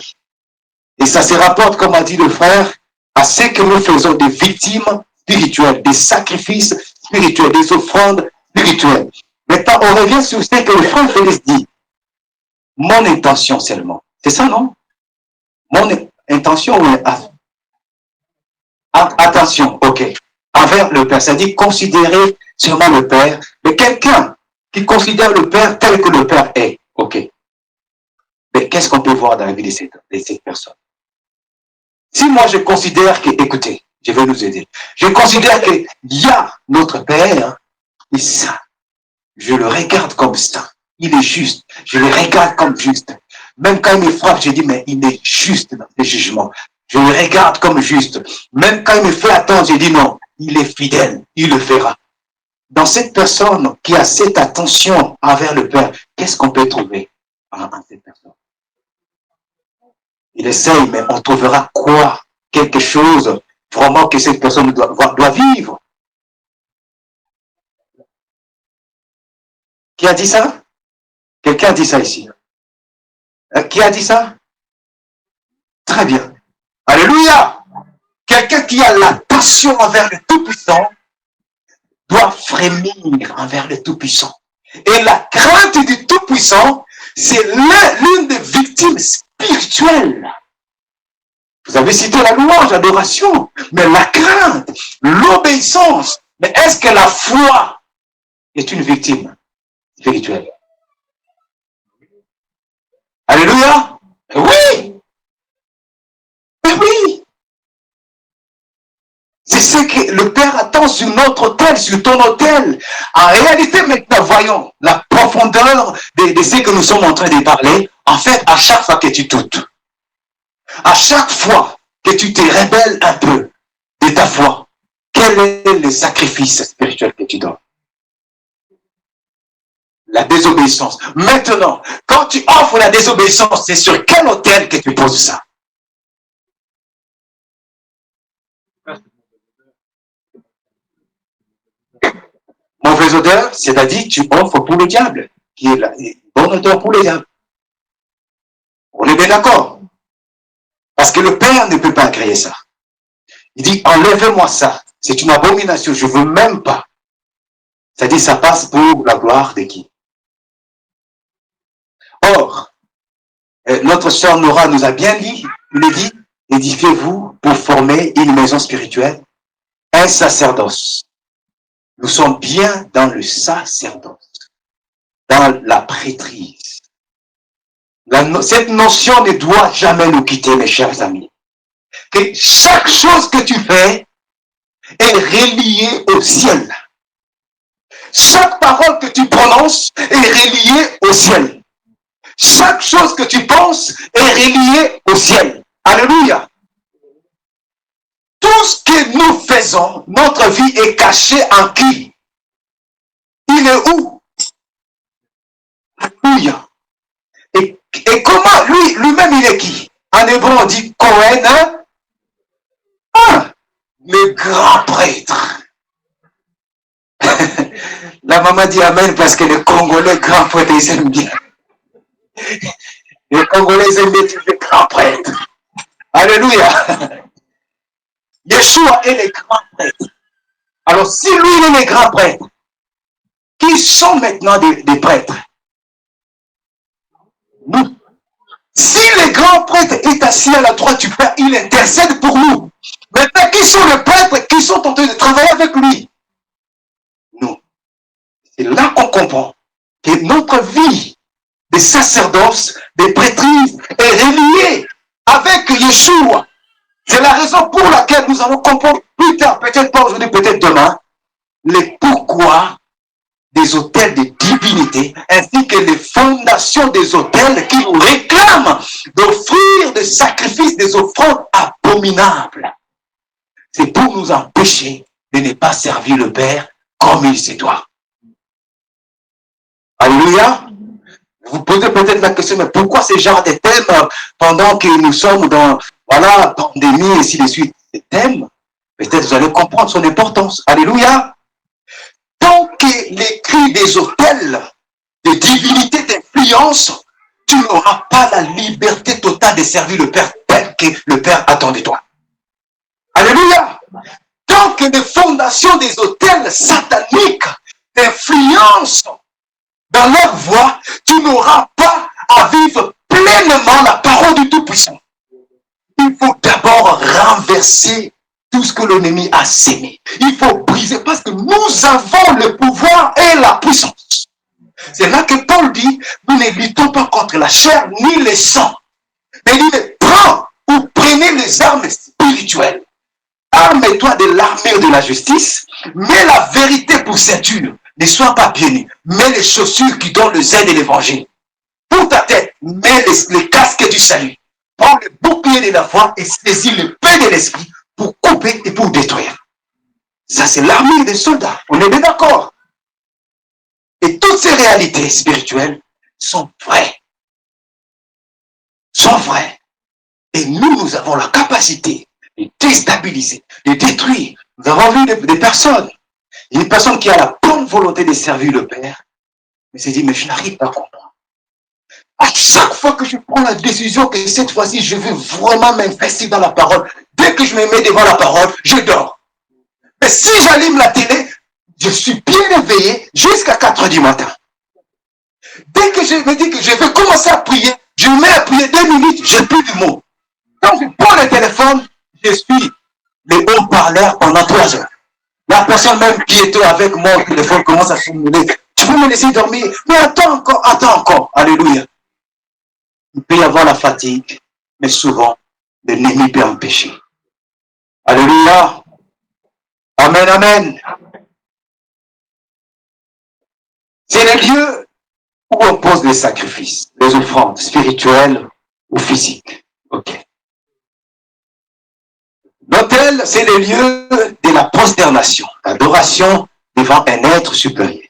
Et ça se rapporte, comme a dit le frère, à ce que nous faisons des victimes spirituelles, des sacrifices spirituels, des offrandes spirituelles. Maintenant, on revient sur ce que le frère Félix dit. Mon intention seulement. C'est ça, non? Mon intention, attention, ok. Envers le Père, c'est-à-dire considérer seulement le Père, mais quelqu'un qui considère le Père tel que le Père est, ok. Mais qu'est-ce qu'on peut voir dans la vie de cette personne? Si moi je considère que, écoutez, je vais nous aider, je considère qu'il y a notre Père, et ça, je le regarde comme ça, il est juste, je le regarde comme juste. Même quand il me frappe, je dis, mais il est juste dans les jugements. Je le regarde comme juste. Même quand il me fait attendre, je dis non, il est fidèle, il le fera. Dans cette personne qui a cette attention envers le Père, qu'est-ce qu'on peut trouver en cette personne? Il essaye, mais on trouvera quoi? Quelque chose vraiment que cette personne doit vivre. Qui a dit ça? Quelqu'un a dit ça ici. Qui a dit ça? Très bien. Alléluia! Quelqu'un qui a la passion envers le Tout-Puissant doit frémir envers le Tout-Puissant. Et la crainte du Tout-Puissant, c'est l'une des victimes spirituelles. Vous avez cité la louange, l'adoration, mais la crainte, l'obéissance. Mais est-ce que la foi est une victime spirituelle? Alléluia! Oui! Mais oui! C'est ce que le Père attend sur notre autel, sur ton autel. En réalité, maintenant, voyons la profondeur de ce que nous sommes en train de parler. En fait, à chaque fois que tu doutes, à chaque fois que tu te rebelles un peu de ta foi, quel est le sacrifice spirituel que tu donnes? La désobéissance. Maintenant, quand tu offres la désobéissance, c'est sur quel autel que tu poses ça? Mauvaise odeur, c'est-à-dire tu offres pour le diable, qui est la bonne odeur pour le diable. On est bien d'accord? Parce que le Père ne peut pas créer ça. Il dit, enlève-moi ça. C'est une abomination, je ne veux même pas. C'est-à-dire, ça passe pour la gloire de qui? Or, notre sœur Nora nous a bien dit, il dit, édifiez-vous pour former une maison spirituelle, un sacerdoce. Nous sommes bien dans le sacerdoce, dans la prêtrise. Cette notion ne doit jamais nous quitter, mes chers amis. Que chaque chose que tu fais est reliée au ciel. Chaque parole que tu prononces est reliée au ciel. Chaque chose que tu penses est reliée au ciel. Alléluia. Tout ce que nous faisons, notre vie est cachée en qui? Il est où? Alléluia. Et comment lui-même il est qui? En hébreu on dit Cohen, hein? Ah, le grand prêtre. La maman dit Amen parce que les Congolais grands prêtres ils aiment bien. Les Congolais aiment bien les grands prêtres. Alléluia. Yeshua est le grand prêtre. Alors si lui il est le grand prêtre, qui sont maintenant des prêtres? Nous. Si le grand prêtre est assis à la droite du Père, il intercède pour nous. Maintenant, qui sont les prêtres qui sont en train de travailler avec lui? Nous. C'est là qu'on comprend que notre vie de sacerdoce, de prêtrise est reliée avec Yeshua. C'est la raison pour laquelle nous allons comprendre plus tard, peut-être pas aujourd'hui, peut-être demain, les pourquoi des autels de divinité, ainsi que les fondations des autels qui nous réclament d'offrir des sacrifices, des offrandes abominables. C'est pour nous empêcher de ne pas servir le Père comme il se doit. Alléluia. Vous posez peut-être la question, mais pourquoi ce genre de thèmes pendant que nous sommes dans, voilà, pandémie et ainsi de suite? Ces thèmes, peut-être vous allez comprendre son importance. Alléluia. Tant que les cris des autels de divinité d'influence, tu n'auras pas la liberté totale de servir le Père tel que le Père attend de toi. Alléluia. Tant que les fondations des autels sataniques d'influence dans leur voie, tu n'auras pas à vivre pleinement la parole du Tout-Puissant. Il faut d'abord renverser tout ce que l'ennemi a sémé. Il faut briser parce que nous avons le pouvoir et la puissance. C'est là que Paul dit, nous ne luttons pas contre la chair ni le sang. Mais il dit, prends ou prenez les armes spirituelles. Arme-toi de l'armure de la justice, mets la vérité pour ceinture. Ne sois pas pieds nus. Mets les chaussures qui donnent le zèle de l'évangile. Pour ta tête, mets les casques du salut. Prends le bouclier de la foi et saisis le pain de l'esprit pour couper et pour détruire. Ça, c'est l'armure des soldats. On est bien d'accord. Et toutes ces réalités spirituelles sont vraies. Sont vraies. Et nous avons la capacité de déstabiliser, de détruire. Nous avons vu des personnes. Il y a une personne qui a la bonne volonté de servir le Père, mais s'est dit, mais je n'arrive pas à comprendre. À chaque fois que je prends la décision que cette fois-ci, je veux vraiment m'investir dans la parole, dès que je me mets devant la parole, je dors. Mais si j'allume la télé, je suis bien éveillé jusqu'à 4 h du matin. Dès que je me dis que je vais commencer à prier, je me mets à prier 2 minutes, je n'ai plus de mots. Quand je prends le téléphone, je suis le haut-parleur pendant 3 heures. La personne même qui était avec moi au téléphone commence à formuler. Tu peux me laisser dormir? Mais attends encore. Alléluia. Il peut y avoir la fatigue, mais souvent, l'ennemi peut empêcher. Alléluia. Amen, amen. C'est le lieu où on pose les sacrifices, les offrandes spirituelles ou physiques. Ok. Notez L'autel, c'est le lieu de la prosternation, l'adoration devant un être supérieur.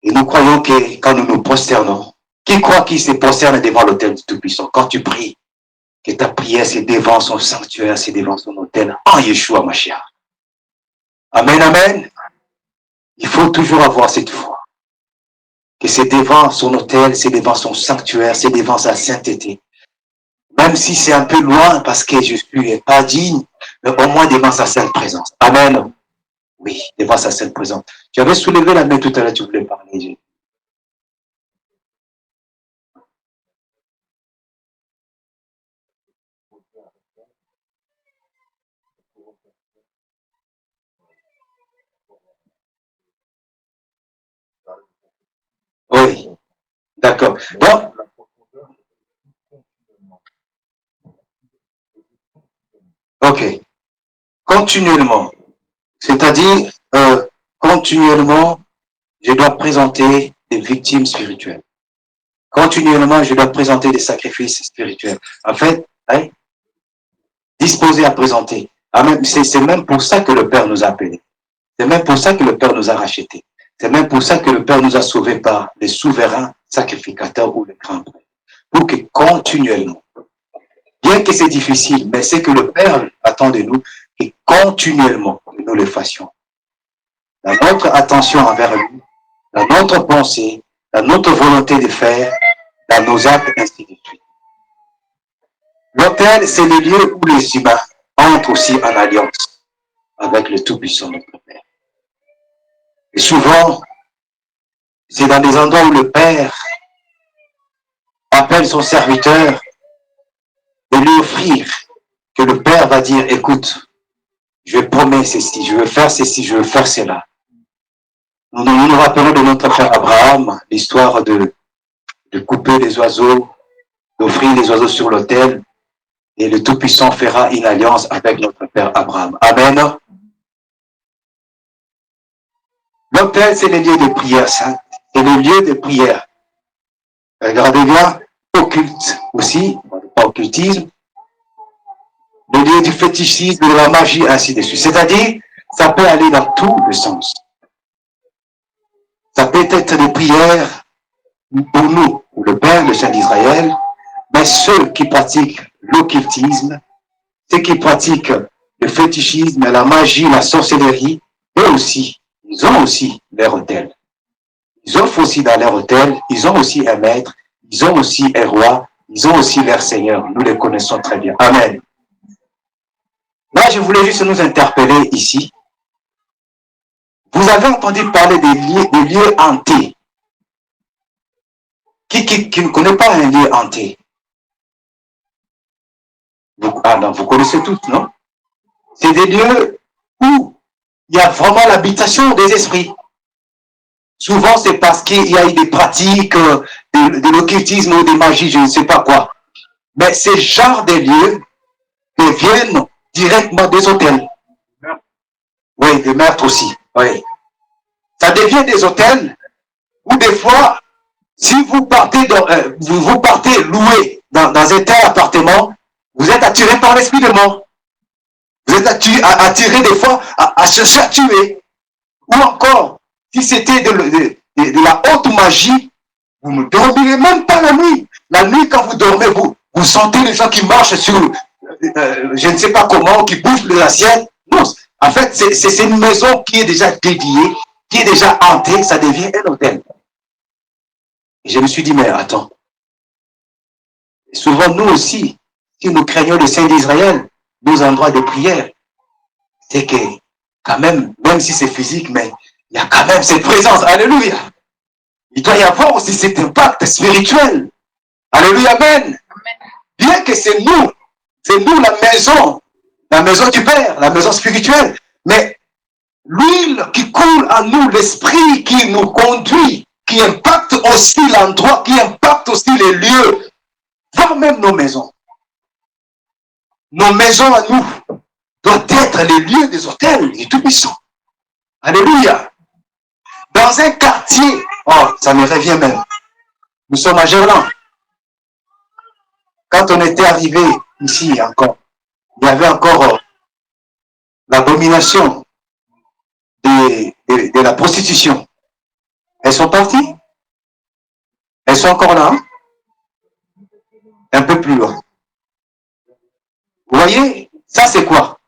Et nous croyons que quand nous nous prosternons, qui croit qu'il se prosterne devant l'autel du Tout-Puissant? Quand tu pries, que ta prière, c'est devant son sanctuaire, c'est devant son autel, en Yeshua Mashiach. Amen, amen. Il faut toujours avoir cette foi. Que c'est devant son autel, c'est devant son sanctuaire, c'est devant sa sainteté. Même si c'est un peu loin parce que je suis pas digne, mais au moins devant sa sainte présence. Amen. Oui, devant sa sainte présence. Tu avais soulevé la main tout à l'heure, tu voulais parler. Oui, d'accord. Donc, ok. Continuellement. C'est-à-dire, continuellement, je dois présenter des victimes spirituelles. Continuellement, je dois présenter des sacrifices spirituels. En fait, hein, disposé à présenter. C'est même pour ça que le Père nous a appelés. C'est même pour ça que le Père nous a rachetés. C'est même pour ça que le Père nous a sauvés par les souverains sacrificateurs ou les grands prêtres. Pour que continuellement, bien que c'est difficile, mais c'est que le Père attend de nous et continuellement nous le fassions. Dans notre attention envers lui, dans notre pensée, dans notre volonté de faire, dans nos actes, ainsi de suite. L'autel, c'est le lieu où les humains entrent aussi en alliance avec le Tout-Puissant, notre Père. Et souvent, c'est dans des endroits où le Père appelle son serviteur de lui offrir, que le Père va dire, écoute, je promets ceci, je veux faire ceci, je veux faire cela. Nous nous rappelons de notre frère Abraham, l'histoire de couper les oiseaux, d'offrir les oiseaux sur l'autel, et le Tout-Puissant fera une alliance avec notre Père Abraham. Amen. L'autel, c'est le lieu de prière sainte, c'est le lieu de prière. Regardez bien, occulte aussi, pas occultisme, le lieu du fétichisme, de la magie, ainsi de suite. C'est-à-dire, ça peut aller dans tous les sens. Ça peut être des prières pour nous, pour le Père, le Saint d'Israël, mais ceux qui pratiquent l'occultisme, ceux qui pratiquent le fétichisme, la magie, la sorcellerie, eux aussi, ils ont aussi leur autel. Ils offrent aussi dans leur autel, ils ont aussi un maître, ils ont aussi un roi, ils ont aussi leur Seigneur. Nous les connaissons très bien. Amen. Là, je voulais juste nous interpeller ici. Vous avez entendu parler des lieux hantés. Qui ne connaît pas un lieu hanté? Vous connaissez tous, non? C'est des lieux où il y a vraiment l'habitation des esprits. Souvent, c'est parce qu'il y a eu des pratiques de l'occultisme ou des magies, je ne sais pas quoi. Mais ces genres de lieux deviennent directement des hôtels. Oui, des meurtres aussi. Oui. Ça devient des hôtels où des fois, si vous partez, vous partez louer dans un tel appartement, vous êtes attiré par l'esprit de mort. Vous êtes attiré des fois à chercher à tuer. Ou encore, si c'était de la haute magie, vous ne dormirez même pas la nuit. La nuit, quand vous dormez, vous sentez les gens qui marchent sur, je ne sais pas comment, qui bouffent les assiettes. Non, en fait, c'est une maison qui est déjà dédiée, qui est déjà hantée, ça devient un hôtel. Et je me suis dit, mais attends. Souvent, nous aussi, si nous craignons le Saint d'Israël, nos endroits de prière, c'est que, quand même si c'est physique, mais il y a quand même cette présence. Alléluia. Il doit y avoir aussi cet impact spirituel. Alléluia, amen. Bien que c'est nous la maison du Père, la maison spirituelle, mais l'huile qui coule en nous, l'esprit qui nous conduit, qui impacte aussi l'endroit, qui impacte aussi les lieux, voire même nos maisons. Nos maisons à nous doivent être les lieux des hôtels du Tout-Puissant. Alléluia. Dans un quartier, oh, ça me revient même. Nous sommes à Gerland. Quand on était arrivé ici encore, il y avait encore l'abomination de la prostitution. Elles sont parties. Elles sont encore là. Hein? Un peu plus loin. Vous voyez, ça c'est quoi?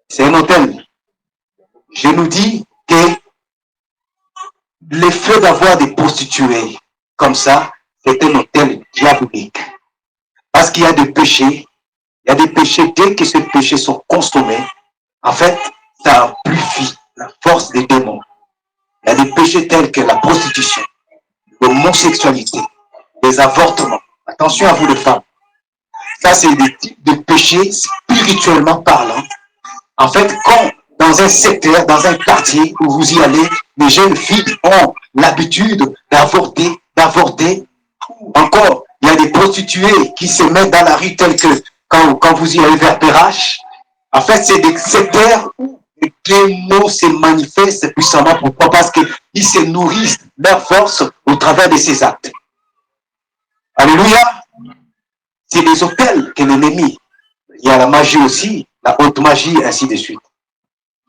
C'est un hôtel. Je nous dis que l'effet d'avoir des prostituées comme ça, c'est un hôtel diabolique. Parce qu'il y a des péchés. Il y a des péchés, dès que ces péchés sont consommés, en fait, ça amplifie la force des démons. Il y a des péchés tels que la prostitution, l'homosexualité, les avortements. Attention à vous les femmes. Ça, c'est des types de péchés spirituellement parlant. En fait, quand dans un secteur, dans un quartier où vous y allez, les jeunes filles ont l'habitude d'avorter. Encore, il y a des prostituées qui se mettent dans la rue telles que quand vous y allez vers Perrache. En fait, c'est des secteurs où les démons se manifestent puissamment. Pourquoi? Parce qu'ils se nourrissent leur force au travers de ces actes. Alléluia! C'est des hôtels que l'ennemi. Il y a la magie aussi, la haute magie, ainsi de suite.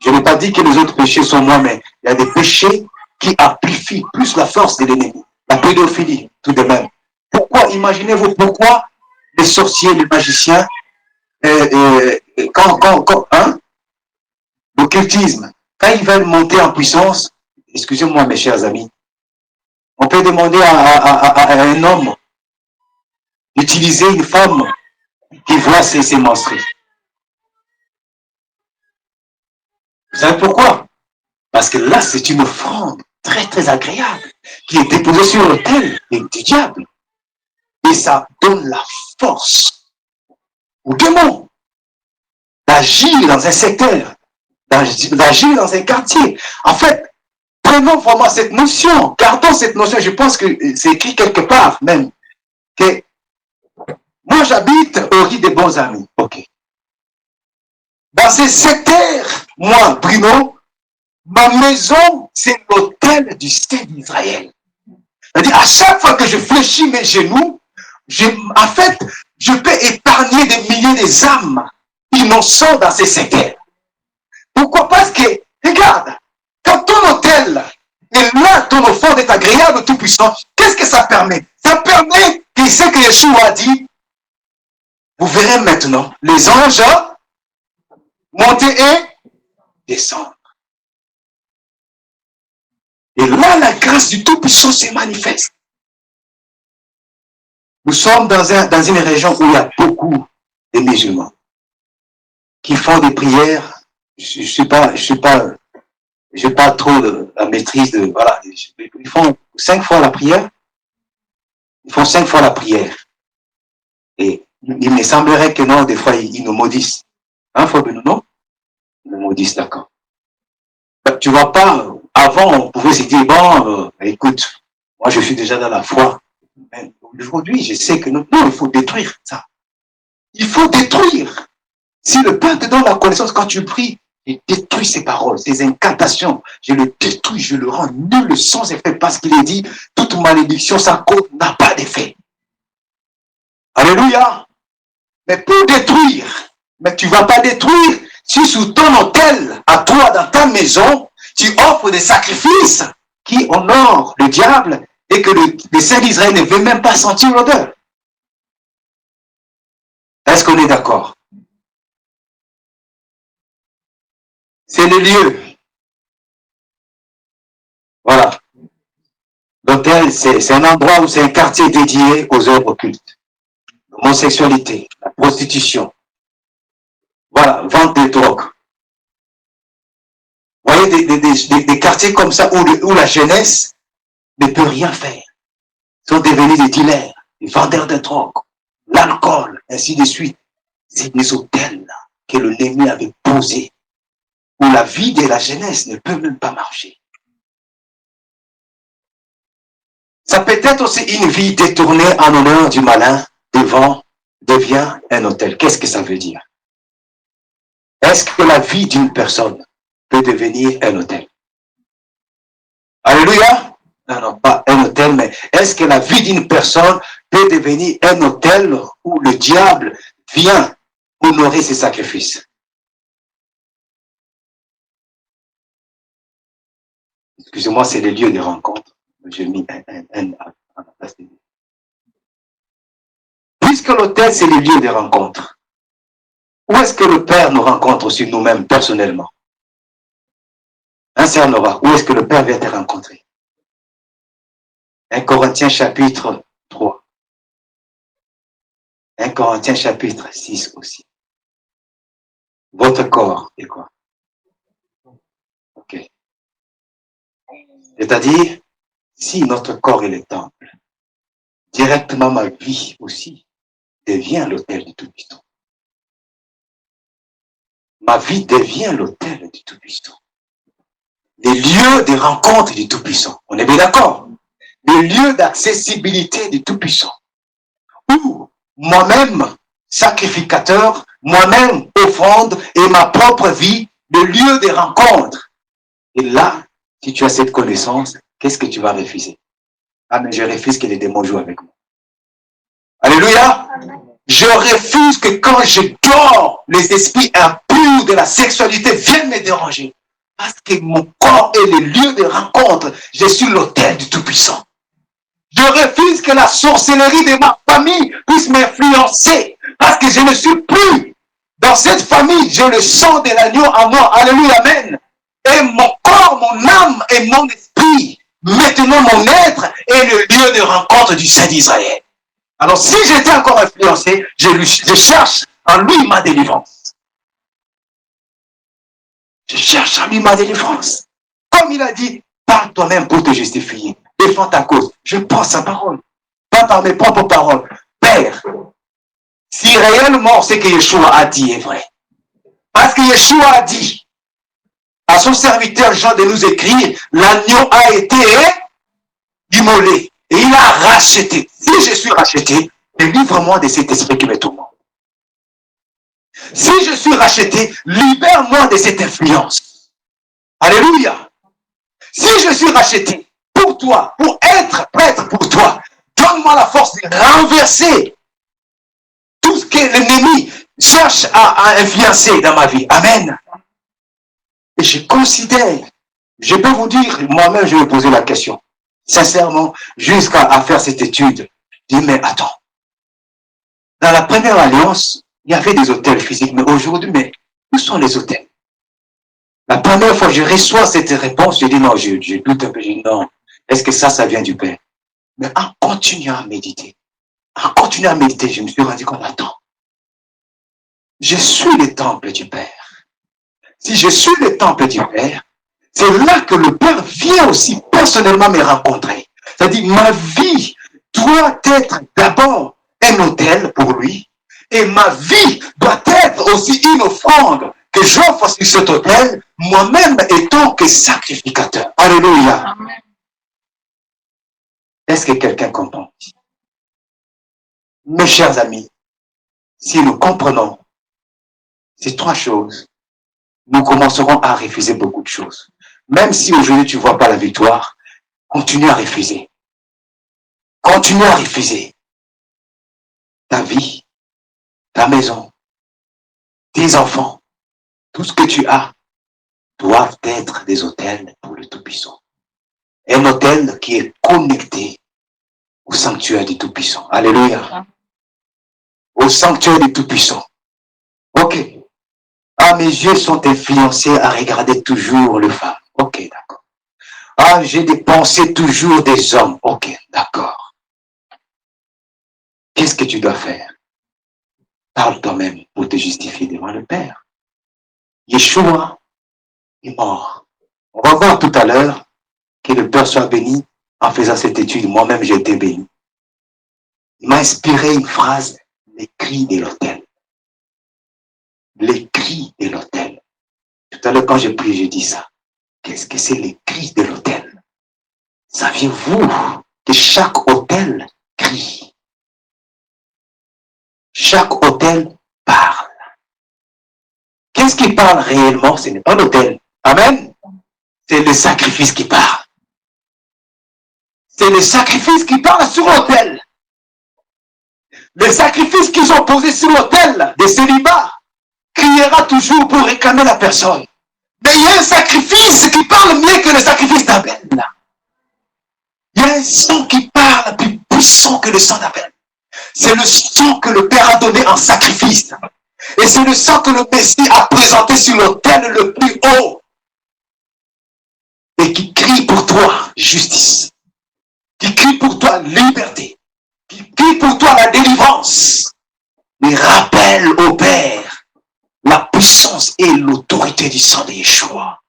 Je n'ai pas dit que les autres péchés sont moins, mais il y a des péchés qui amplifient plus la force de l'ennemi. La pédophilie, tout de même. Pourquoi, imaginez-vous, pourquoi les sorciers, les magiciens, l'occultisme, quand ils veulent monter en puissance, excusez-moi mes chers amis, on peut demander à un homme d'utiliser une femme qui voit ses menstrues. Vous savez pourquoi? Parce que là, c'est une offrande très très agréable qui est déposée sur l'autel du diable. Et ça donne la force aux démons d'agir dans un secteur, d'agir dans un quartier. En fait, prenons vraiment cette notion, gardons cette notion. Je pense que c'est écrit quelque part même que moi j'habite au riz des bons amis. Ok. Dans ces secteurs, moi, Bruno, ma maison, c'est l'autel du Saint d'Israël. C'est-à-dire, à chaque fois que je fléchis mes genoux, en fait, je peux épargner des milliers d'âmes innocents dans ces secteurs. Pourquoi? Parce que, regarde, quand ton autel est là, ton offrande est agréable, tout-puissant, qu'est-ce que ça permet? Ça permet que ce que Yeshua a dit, vous verrez maintenant, les anges monter et descendre. Et là, la grâce du Tout-Puissant se manifeste. Nous sommes dans une région où il y a beaucoup de musulmans qui font des prières. Je n'ai pas trop la maîtrise de, voilà, ils font 5 fois la prière. Ils font 5 fois la prière. Et il me semblerait que non, des fois, ils nous maudissent. Hein, Fabien, non? Ils nous maudissent, d'accord. Tu vois pas, avant, on pouvait se dire, bon, écoute, moi, je suis déjà dans la foi. Mais aujourd'hui, je sais que non, il faut détruire ça. Il faut détruire. Si le Père te donne la connaissance quand tu pries, il détruit ses paroles, ses incantations. Je le détruis, je le rends nul sans effet parce qu'il est dit, toute malédiction, sa cause n'a pas d'effet. Alléluia. Mais pour détruire, mais tu ne vas pas détruire si sous ton autel, à toi, dans ta maison, tu offres des sacrifices qui honorent le diable et que le Saint d'Israël ne veut même pas sentir l'odeur. Est-ce qu'on est d'accord? C'est le lieu. Voilà. L'hôtel, c'est un endroit où c'est un quartier dédié aux œuvres occultes. L'homosexualité, la prostitution. Voilà, vente de drogue. Vous voyez des quartiers comme ça où la jeunesse ne peut rien faire. Ils sont devenus des dealers, des vendeurs de drogue, l'alcool, ainsi de suite. C'est des hôtels là, que l'ennemi avait posés, où la vie de la jeunesse ne peut même pas marcher. Ça peut être aussi une vie détournée en honneur du malin, devient un hôtel. Qu'est-ce que ça veut dire? Est-ce que la vie d'une personne peut devenir un hôtel? Alléluia! Non, pas un hôtel, mais est-ce que la vie d'une personne peut devenir un hôtel où le diable vient au honorer ces sacrifices. Excusez-moi, c'est les lieux de rencontre. J'ai mis un à la place des lieux. Puisque l'autel, c'est les lieux de rencontre, où est-ce que le Père nous rencontre aussi nous-mêmes personnellement? Hein, Sœur Nora, où est-ce que le Père vient te rencontrer? 1 Corinthiens chapitre 3. 1 Corinthiens chapitre 6 aussi. Votre corps est quoi? Ok. C'est-à-dire, si notre corps est le temple, directement ma vie aussi devient l'autel du Tout-Puissant. Ma vie devient l'autel du Tout-Puissant. Les lieux de rencontre du Tout-Puissant. On est bien d'accord? Les lieux d'accessibilité du Tout-Puissant. Où moi-même, sacrificateur, moi-même, offrande, et ma propre vie, le lieu de rencontre. Et là, si tu as cette connaissance, qu'est-ce que tu vas refuser? Ah, mais je refuse que les démons jouent avec moi. Alléluia! Je refuse que quand je dors, les esprits impurs de la sexualité viennent me déranger. Parce que mon corps est le lieu de rencontre. Je suis l'autel du Tout-Puissant. Je refuse que la sorcellerie de ma famille puisse m'influencer. Parce que je ne suis plus dans cette famille. J'ai le sang de l'agneau en moi. Alléluia, amen. Et mon corps, mon âme et mon esprit, maintenant mon être, est le lieu de rencontre du Saint d'Israël. Alors si j'étais encore influencé, je cherche en lui ma délivrance. Je cherche en lui ma délivrance. Comme il a dit, parle toi-même pour te justifier. Défends ta cause. Je pense sa parole. Pas par mes propres paroles. Père, si réellement ce que Yeshua a dit est vrai, parce que Yeshua a dit à son serviteur Jean de nous écrire, l'agneau a été immolé et il a racheté. Si je suis racheté, délivre-moi de cet esprit qui me tourmente. Si je suis racheté, libère-moi de cette influence. Alléluia. Si je suis racheté pour toi, pour être prêtre pour toi, donne-moi la force de renverser tout ce que l'ennemi cherche à influencer dans ma vie. Amen. Et je considère, je peux vous dire, moi-même je vais poser la question, sincèrement, jusqu'à faire cette étude, je dis, mais attends, dans la première alliance, il y avait des autels physiques, mais aujourd'hui, mais où sont les autels? La première fois que je reçois cette réponse, je dis non, je doute un peu, je dis non, est-ce que ça vient du Père? Mais en continuant à méditer, je me suis rendu compte, attends, je suis le temple du Père. Si je suis le temple du Père, c'est là que le Père vient aussi personnellement me rencontrer. C'est-à-dire, ma vie doit être d'abord un autel pour lui, et ma vie doit être aussi une offrande que j'offre sur cet autel, moi-même étant que sacrificateur. Alléluia. Amen. Est-ce que quelqu'un comprend? Mes chers amis, si nous comprenons ces trois choses, nous commencerons à refuser beaucoup de choses. Même si aujourd'hui tu ne vois pas la victoire, continue à refuser. Continue à refuser. Ta vie, ta maison, tes enfants, tout ce que tu as, doivent être des autels pour le Tout-Puissant. Un autel qui est connecté au sanctuaire du Tout-Puissant. Alléluia. Au sanctuaire du Tout-Puissant. Ok. Ah, mes yeux sont influencés à regarder toujours le femme. Ok, d'accord. Ah, j'ai des pensées toujours des hommes. Ok, d'accord. Qu'est-ce que tu dois faire? Parle toi-même pour te justifier devant le Père. Yeshua est mort. On va voir tout à l'heure que le Père soit béni en faisant cette étude. Moi-même, j'ai été béni. Il m'a inspiré une phrase, les cris de l'autel. Les cris de l'autel. Tout à l'heure, quand j'ai prié, j'ai dit ça. Qu'est-ce que c'est les cris de l'autel? Saviez-vous que chaque autel crie? Chaque autel parle. Qu'est-ce qui parle réellement? Ce n'est pas l'autel. Amen. C'est le sacrifice qui parle. C'est le sacrifice qui parle sur l'autel. Les sacrifices qu'ils ont posés sur l'autel de célibat criera toujours pour réclamer la personne. Mais il y a un sacrifice qui parle mieux que le sacrifice d'Abel. Il y a un sang qui parle plus puissant que le sang d'Abel. C'est le sang que le Père a donné en sacrifice. Et c'est le sang que le Messie a présenté sur l'autel le plus haut. Et qui crie pour toi justice. Qui crie pour toi liberté. Qui crie pour toi la délivrance. Mais rappelle au Père la puissance et l'autorité du sang de Yeshua.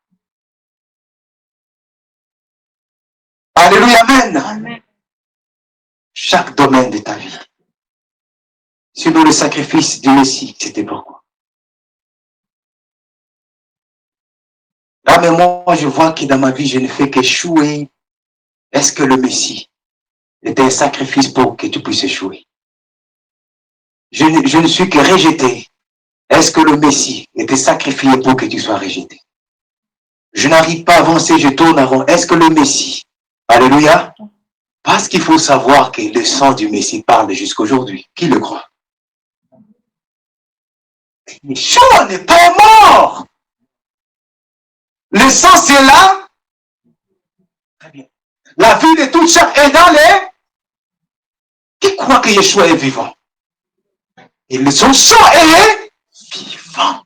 Alléluia, amen. Amen. Chaque domaine de ta vie. Sinon le sacrifice du Messie, c'était pourquoi? Là, mais moi, je vois que dans ma vie, je ne fais qu'échouer. Est-ce que le Messie était un sacrifice pour que tu puisses échouer? Je ne suis que rejeté. Est-ce que le Messie était sacrifié pour que tu sois rejeté? Je n'arrive pas à avancer, je tourne avant. Est-ce que le Messie, alléluia, parce qu'il faut savoir que le sang du Messie parle jusqu'aujourd'hui. Qui le croit? Yeshua n'est pas mort. Le sang, c'est là. Très bien. La vie de toute chair est dans les... Qui croit que Yeshua est vivant? Et son sang est vivant.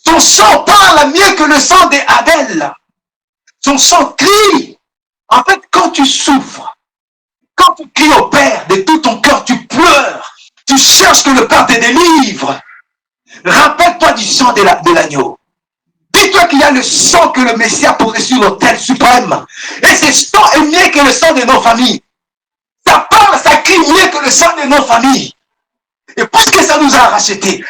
Son sang parle mieux que le sang d'Abel. Son sang crie. En fait, quand tu souffres, quand tu cries au Père de tout ton cœur, tu pleures. Tu cherches que le Père te délivre. Rappelle-toi du sang de l'agneau. Dis-toi qu'il y a le sang que le Messie a posé sur l'autel suprême. Et ce sang est mieux que le sang de nos familles. Ça parle, ça crie mieux que le sang de nos familles. Et parce que ça nous a rachetés,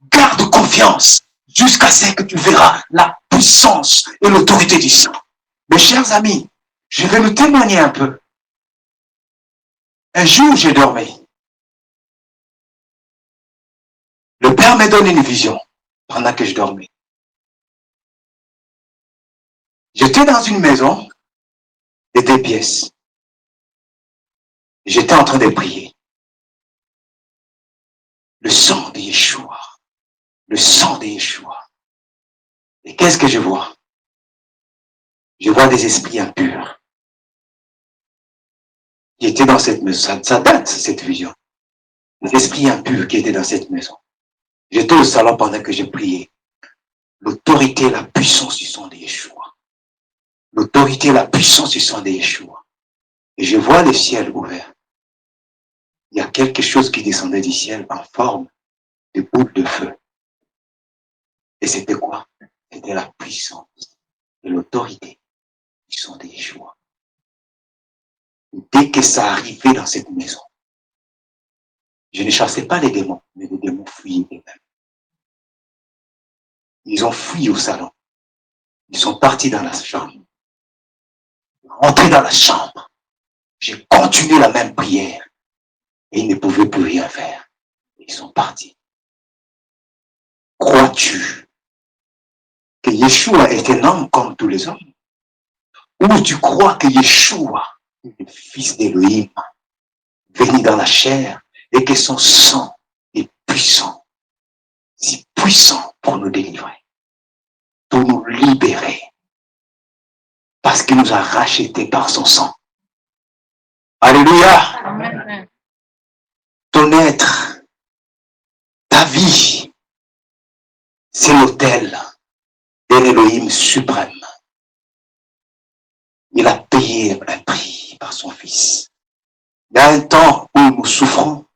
garde confiance jusqu'à ce que tu verras la puissance et l'autorité du sang. Mes chers amis, je vais nous témoigner un peu. Un jour, je dormais. Le Père me donne une vision pendant que je dormais. J'étais dans une maison de 2 pièces. J'étais en train de prier. Le sang de Yeshua. Le sang de Yeshua. Et qu'est-ce que je vois? Je vois des esprits impurs qui étaient dans cette maison. Ça date, cette vision. Des esprits impurs qui étaient dans cette maison. J'étais au salon pendant que je priais. L'autorité et la puissance du sang de Yeshua. L'autorité et la puissance du sang de Yeshua. Et je vois le ciel ouvert. Il y a quelque chose qui descendait du ciel en forme de boule de feu. Et c'était quoi? C'était la puissance et l'autorité du sang de Yeshua. Et dès que ça arrivait dans cette maison, je ne chassais pas les démons, mais les démons fuyaient eux-mêmes. Ils ont fui au salon. Ils sont partis dans la chambre. Rentrés dans la chambre. J'ai continué la même prière. Et ils ne pouvaient plus rien faire. Ils sont partis. Crois-tu que Yeshua est un homme comme tous les hommes? Ou tu crois que Yeshua est le fils d'Élohim, venu dans la chair, et que son sang est puissant, si puissant pour nous délivrer, pour nous libérer, parce qu'il nous a rachetés par son sang. Alléluia. Amen. Ton être, ta vie, c'est l'autel de l'Élohim suprême. Il a payé un prix par son Fils. Il y a un temps où nous souffrons,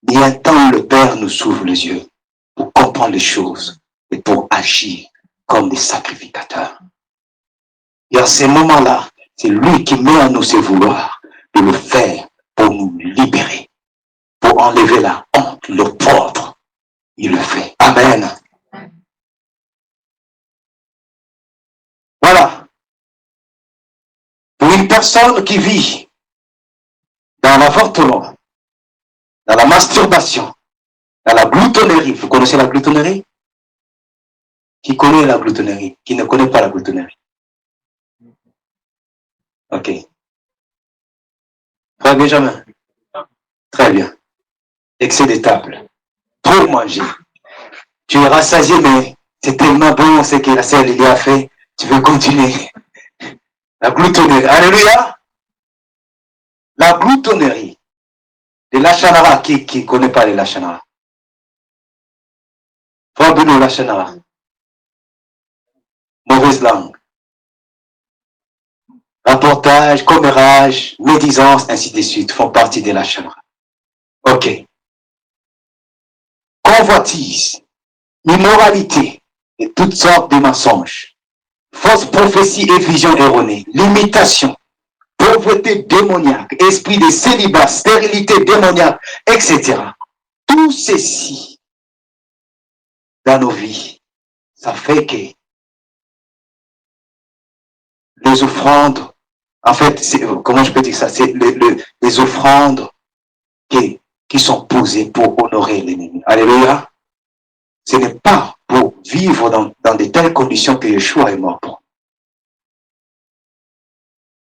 il y a un temps où le Père nous s'ouvre les yeux pour comprendre les choses et pour agir comme des sacrificateurs. Et à ces moments-là, c'est lui qui met en nous ses vouloirs de le faire pour nous libérer, pour enlever la honte, l'opprobre. Il le fait. Amen. Voilà. Pour une personne qui vit dans l'avortement, dans la masturbation, dans la gloutonnerie, vous connaissez la gloutonnerie? Qui connaît la gloutonnerie? Qui ne connaît pas la gloutonnerie? Ok. Frère Benjamin? Très bien. Excès de table. Trop manger. Tu es rassasié, mais c'est tellement bon ce que la sœur Lilia a fait. Tu veux continuer. La gloutonnerie. Alléluia. La gloutonnerie. De l'achanara. Qui ne connaît pas les l'achanara? Frère Bruno, l'achanara. Mauvaise langue. Rapportage, commérage, médisance, ainsi de suite, font partie de l'achanara. Ok. Convoitise, immoralité et toutes sortes de mensonges, fausses prophéties et visions erronées, limitation, pauvreté démoniaque, esprit de célibat, stérilité démoniaque, etc. Tout ceci dans nos vies, ça fait que les offrandes, en fait, comment je peux dire ça, c'est les offrandes qui sont posées pour honorer l'ennemi. Alléluia. Ce n'est pas pour vivre dans de telles conditions que Yeshua est mort pour.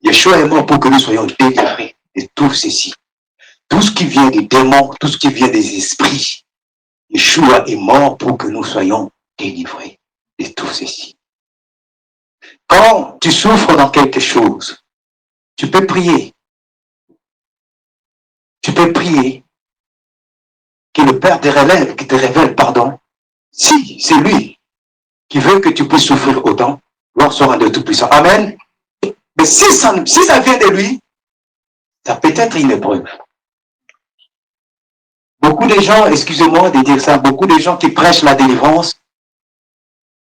Yeshua est mort pour que nous soyons délivrés de tout ceci. Tout ce qui vient des démons, tout ce qui vient des esprits, Yeshua est mort pour que nous soyons délivrés de tout ceci. Quand tu souffres dans quelque chose, tu peux prier. Tu peux prier que le Père te révèle, pardon. Si c'est lui qui veut que tu puisses souffrir autant, gloire soit de Tout-Puissant. Amen. Mais si ça vient de lui, ça peut être une épreuve. Beaucoup de gens, excusez-moi de dire ça, beaucoup de gens qui prêchent la délivrance,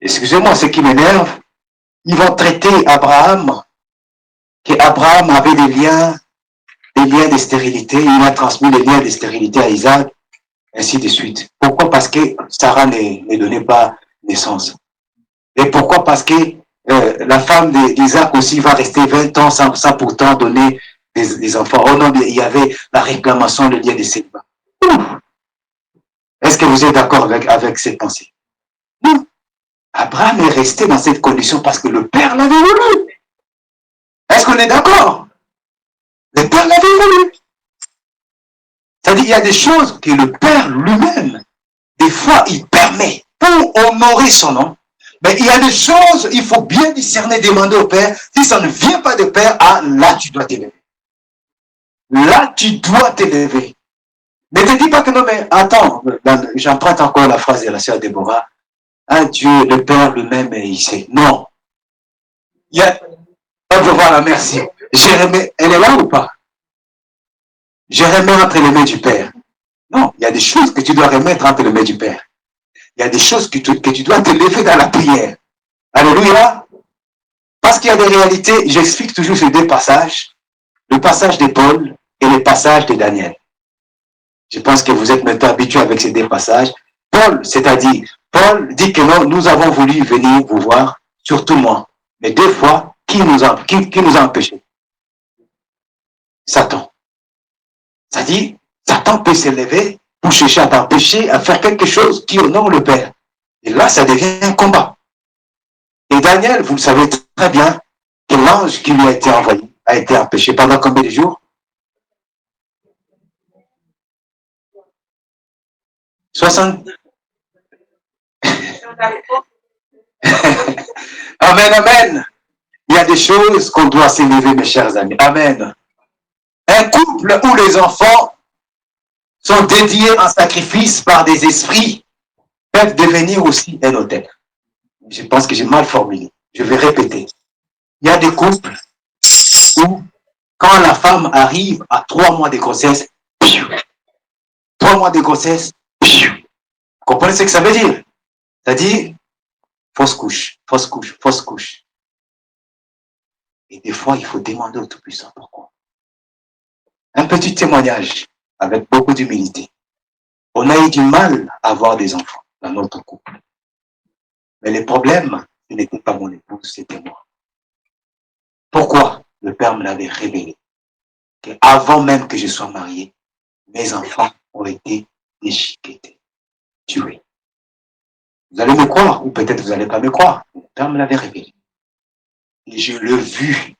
excusez-moi, ce qui m'énerve, ils vont traiter Abraham, qu'Abraham avait des liens de stérilité, il a transmis les liens de stérilité à Isaac, ainsi de suite. Pourquoi? Parce que Sarah ne donnait pas naissance. Et pourquoi? Parce que la femme d'Isaac aussi va rester 20 ans sans pourtant donner des enfants. Oh non, il y avait la réclamation, le lien de célibat. Est-ce que vous êtes d'accord avec cette pensée? Non. Abraham est resté dans cette condition parce que le Père l'avait voulu. Est-ce qu'on est d'accord? Le Père l'avait voulu. C'est-à-dire, il y a des choses que le Père lui-même, des fois, il permet pour honorer son nom. Mais il y a des choses, il faut bien discerner, demander au Père. Si ça ne vient pas de Père, ah, là, tu dois t'élever. Là, tu dois t'élever. Ne te dis pas que non, mais attends, j'emprunte encore la phrase de la sœur Déborah. Ah, Dieu, le Père lui-même, il sait. Non. On veut voir la merci. Jérémie, elle est là ou pas? Jérémie entre les mains du Père. Non, il y a des choses que tu dois remettre entre les mains du Père. Il y a des choses que tu dois te lever dans la prière. Alléluia. Parce qu'il y a des réalités, j'explique toujours ces deux passages. Le passage de Paul et le passage de Daniel. Je pense que vous êtes maintenant habitués avec ces deux passages. Paul, c'est-à-dire, Paul dit que non, nous avons voulu venir vous voir, surtout moi. Mais deux fois, qui nous a empêchés? Satan. C'est-à-dire, Satan peut s'élever pour chercher à t'empêcher à faire quelque chose qui honore le Père. Et là, ça devient un combat. Et Daniel, vous le savez très bien, que l'ange qui lui a été envoyé a été empêché pendant combien de jours? 60. Amen, amen. Il y a des choses qu'on doit s'élever, mes chers amis. Amen. Un couple où les enfants sont dédiés en sacrifice par des esprits peuvent devenir aussi un autel. Je pense que j'ai mal formulé. Je vais répéter. Il y a des couples où, quand la femme arrive à 3 mois de grossesse, 3 mois de grossesse, vous comprenez ce que ça veut dire? C'est-à-dire, fausse couche, fausse couche, fausse couche. Et des fois, il faut demander au Tout-Puissant pourquoi. Un petit témoignage avec beaucoup d'humilité. On a eu du mal à avoir des enfants dans notre couple. Mais le problème, ce n'était pas mon épouse, c'était moi. Pourquoi? Le Père me l'avait révélé. Avant même que je sois marié, mes enfants ont été déchiquetés, tués. Vous allez me croire, ou peut-être vous n'allez pas me croire. Le Père me l'avait révélé. Et je l'ai vu.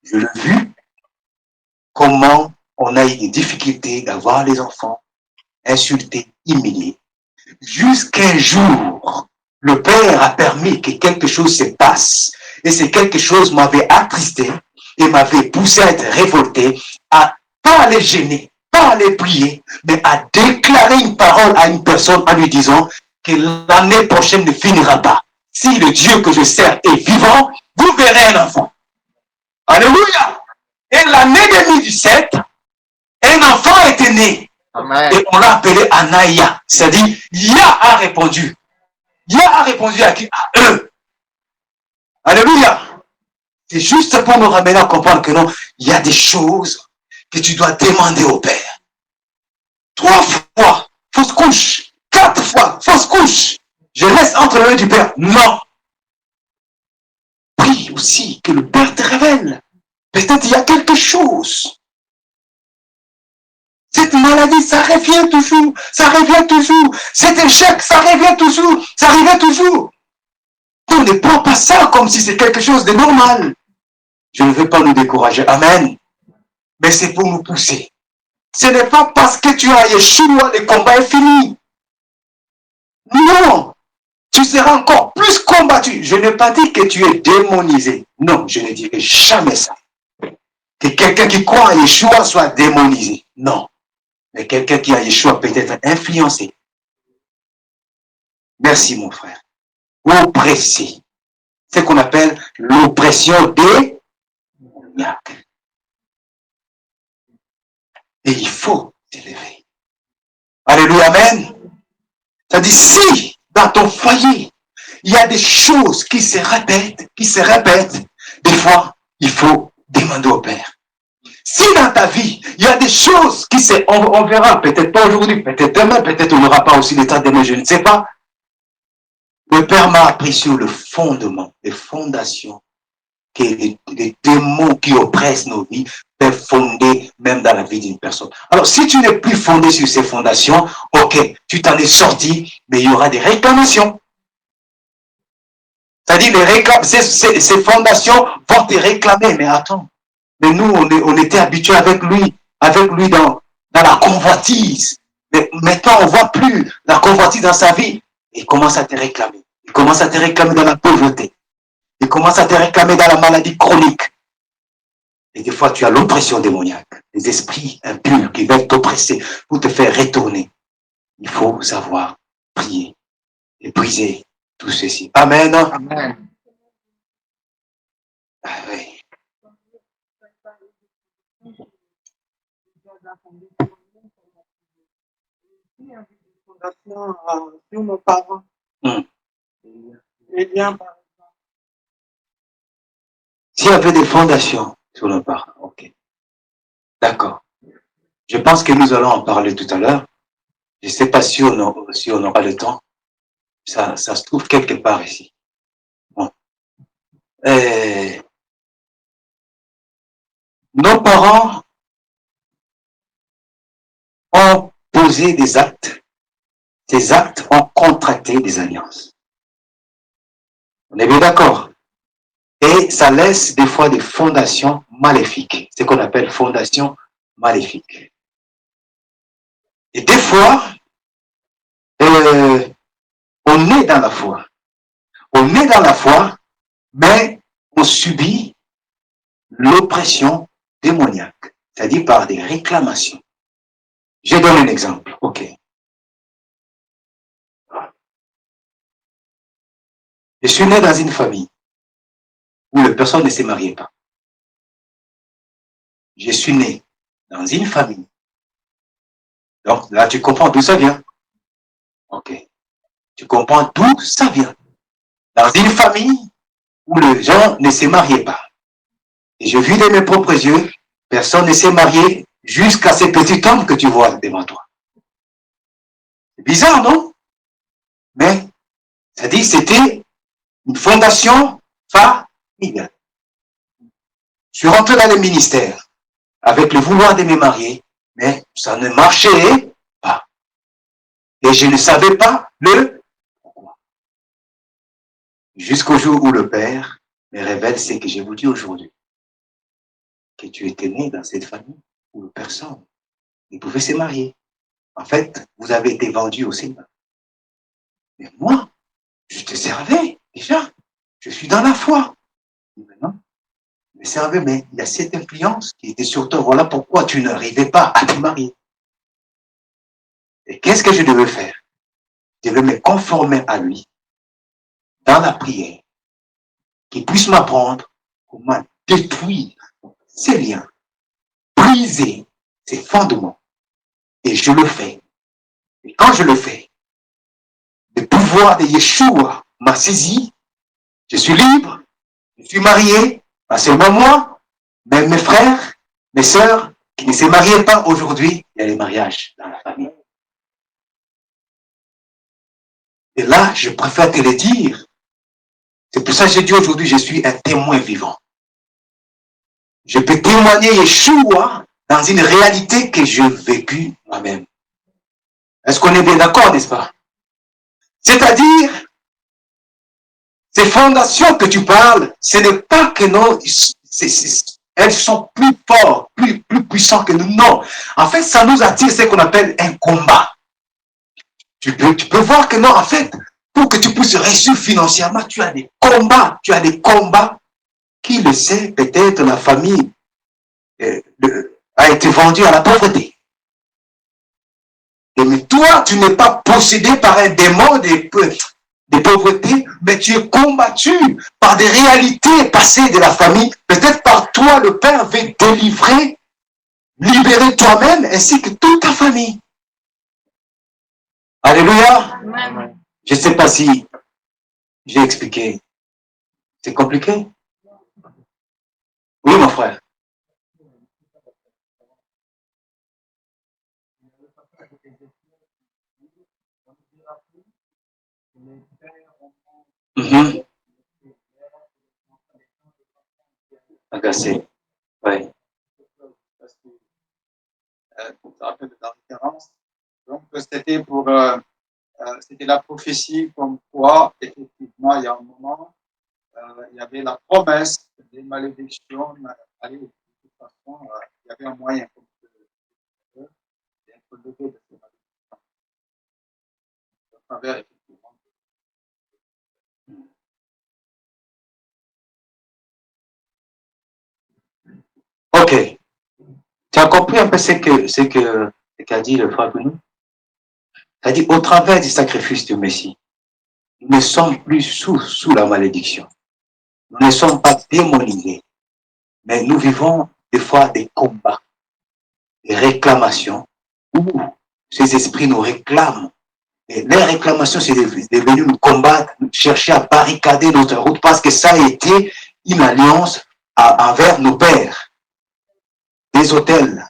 Je l'ai vu comment on a eu des difficultés d'avoir les enfants insultés, humiliés. Jusqu'un jour, le Père a permis que quelque chose se passe. Et c'est quelque chose m'avait attristé et m'avait poussé à être révolté, à pas aller gêner, pas aller prier, mais à déclarer une parole à une personne en lui disant que l'année prochaine ne finira pas. Si le Dieu que je sers est vivant, vous verrez un enfant. Alléluia. Et l'année 2017, un enfant était né. Amen. Et on l'a appelé Anaïa. C'est-à-dire, Yah a répondu. Yah a répondu à qui? À eux. Alléluia. C'est juste pour nous ramener à comprendre que non, il y a des choses que tu dois demander au Père. 3 fois, fausse couche. 4 fois, fausse couche. Je reste entre les mains du Père. Non. Prie aussi que le Père te révèle. Peut-être il y a quelque chose. Cette maladie, ça revient toujours. Ça revient toujours. Cet échec, ça revient toujours. Ça revient toujours. On ne prend pas ça comme si c'est quelque chose de normal. Je ne veux pas nous décourager. Amen. Mais c'est pour nous pousser. Ce n'est pas parce que tu as Yeshua, le combat est fini. Non. Tu seras encore plus combattu. Je n'ai pas dit que tu es démonisé. Non, je ne dirai jamais ça. Que quelqu'un qui croit à Yeshua soit démonisé. Non. Mais quelqu'un qui a Yeshua peut être influencé. Merci mon frère. Oppressé. C'est ce qu'on appelle l'oppression démoniaque. Et il faut t'élever. Alléluia, amen. C'est-à-dire, si dans ton foyer, il y a des choses qui se répètent, des fois, il faut demander au Père. Si dans ta vie, il y a des choses qui se... On verra, peut-être pas aujourd'hui, peut-être demain, peut-être on n'aura pas aussi le temps demain, je ne sais pas. Le Père m'a appris sur le fondement, les fondations, que les démons qui oppressent nos vies peuvent fonder même dans la vie d'une personne. Alors, si tu n'es plus fondé sur ces fondations, ok, tu t'en es sorti, mais il y aura des réclamations. C'est-à-dire, ces fondations vont te réclamer, mais attends. Mais nous, on était habitués avec lui dans la convoitise. Mais maintenant, on ne voit plus la convoitise dans sa vie. Il commence à te réclamer. Il commence à te réclamer dans la pauvreté. Il commence à te réclamer dans la maladie chronique. Et des fois, tu as l'oppression démoniaque. Les esprits impurs qui veulent t'oppresser pour te faire retourner. Il faut savoir prier et briser tout ceci. Amen. Amen. Ah, oui. Fondation sur nos parents. Les liens, par exemple. S'il y avait des fondations sur nos parents, ok. D'accord. Je pense que nous allons en parler tout à l'heure. Je ne sais pas si on aura le temps. Ça se trouve quelque part ici. Bon. Nos parents ont posé des actes. Ces actes ont contracté des alliances. On est bien d'accord? Et ça laisse des fois des fondations maléfiques. Ce qu'on appelle fondations maléfiques. Et des fois, on est dans la foi. On est dans la foi, mais on subit l'oppression démoniaque, c'est-à-dire par des réclamations. Je donne un exemple. Ok. Je suis né dans une famille où la personne ne s'est mariée pas. Je suis né dans une famille. Donc là, tu comprends d'où ça vient. Ok. Tu comprends d'où ça vient. Dans une famille où les gens ne se mariaient pas. Et je vis de mes propres yeux, personne ne s'est marié jusqu'à ce petit homme que tu vois devant toi. C'est bizarre, non? Mais, ça dit, c'était une fondation familiale. Je suis rentré dans le ministère avec le vouloir de me marier, mais ça ne marchait pas. Et je ne savais pas le pourquoi. Jusqu'au jour où le Père me révèle ce que je vous dis aujourd'hui. Que tu étais né dans cette famille où personne ne pouvait se marier. En fait, vous avez été vendu au Seigneur. Mais moi, je te servais déjà. Je suis dans la foi. Mais non, me servais, mais il y a cette influence qui était sur toi. Voilà pourquoi tu n'arrivais pas à te marier. Et qu'est-ce que je devais faire? Je devais me conformer à lui dans la prière, qu'il puisse m'apprendre comment détruire ces liens, briser ces fondements. Et je le fais. Et quand je le fais, le pouvoir de Yeshua m'a saisi. Je suis libre, je suis marié, pas seulement moi, mais mes frères, mes sœurs, qui ne se mariaient pas aujourd'hui, il y a les mariages dans la famille. Et là, je préfère te le dire. C'est pour ça que j'ai dit aujourd'hui, je suis un témoin vivant. Je peux témoigner Yeshua dans une réalité que j'ai vécue moi-même. Est-ce qu'on est bien d'accord, n'est-ce pas? C'est-à-dire, ces fondations que tu parles, ce n'est pas que non, elles sont plus fortes, plus puissantes que nous. Non. En fait, ça nous attire ce qu'on appelle un combat. Tu peux voir que non, en fait, pour que tu puisses réussir financièrement, tu as des combats. Tu as des combats. Qui le sait, peut-être la famille a été vendue à la pauvreté. Mais toi, tu n'es pas possédé par un démon de pauvreté, mais tu es combattu par des réalités passées de la famille. Peut-être par toi, le Père veut délivrer, libérer toi-même ainsi que toute ta famille. Alléluia. Amen. Je ne sais pas si j'ai expliqué. C'est compliqué? Oui, mon frère. Agacé. Oui. Ça rappelle de la référence. Donc, c'était la prophétie comme quoi, effectivement, il y a un moment, il y avait la promesse des malédictions. Allez, de toute façon, il y avait un moyen d'être levé de ces malédictions. À travers, effectivement. Ok. Tu as compris un peu ce qu'a dit le frère Bruno? Il a dit, au travers du sacrifice du Messie, nous ne sommes plus sous la malédiction. Nous ne sommes pas démonisés. Mais nous vivons des fois des combats, des réclamations, où ces esprits nous réclament. Et les réclamations, c'est devenu nous combattre, chercher à barricader notre route, parce que ça a été une alliance envers nos pères. Des autels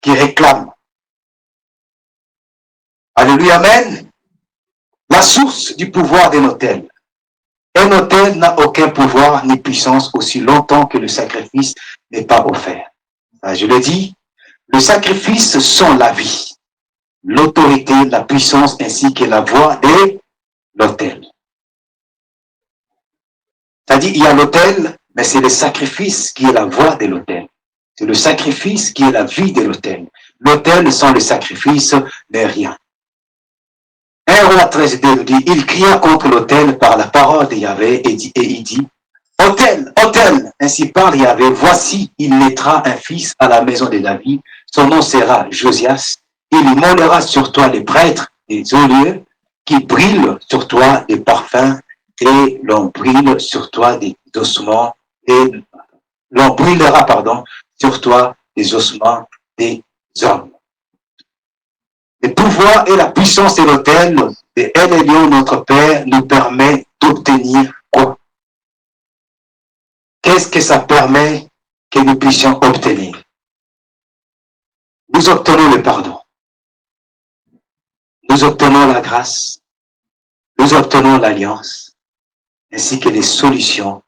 qui réclament. Alléluia, amen. La source du pouvoir d'un autel. Un autel n'a aucun pouvoir ni puissance aussi longtemps que le sacrifice n'est pas offert. Je le dis, le sacrifice sont la vie, l'autorité, la puissance ainsi que la voix de l'autel. C'est-à-dire, il y a l'autel, mais c'est le sacrifice qui est la voix de l'autel. C'est le sacrifice qui est la vie de l'autel. L'autel sans le sacrifice n'est rien. 1 Roi 13:2 nous dit, il cria contre l'autel par la parole de Yahvé et il dit, autel, autel, ainsi parle Yahvé, voici, il naîtra un fils à la maison de David, son nom sera Josias, il mollera sur toi les prêtres des olieux qui brillent sur toi des parfums et l'on brille sur toi des ossements et l'on brillera, sur toi des ossements des hommes. Le pouvoir et la puissance de l'autel de El Elyon, notre Père, nous permet d'obtenir quoi? Qu'est-ce que ça permet que nous puissions obtenir? Nous obtenons le pardon. Nous obtenons la grâce. Nous obtenons l'alliance, ainsi que les solutions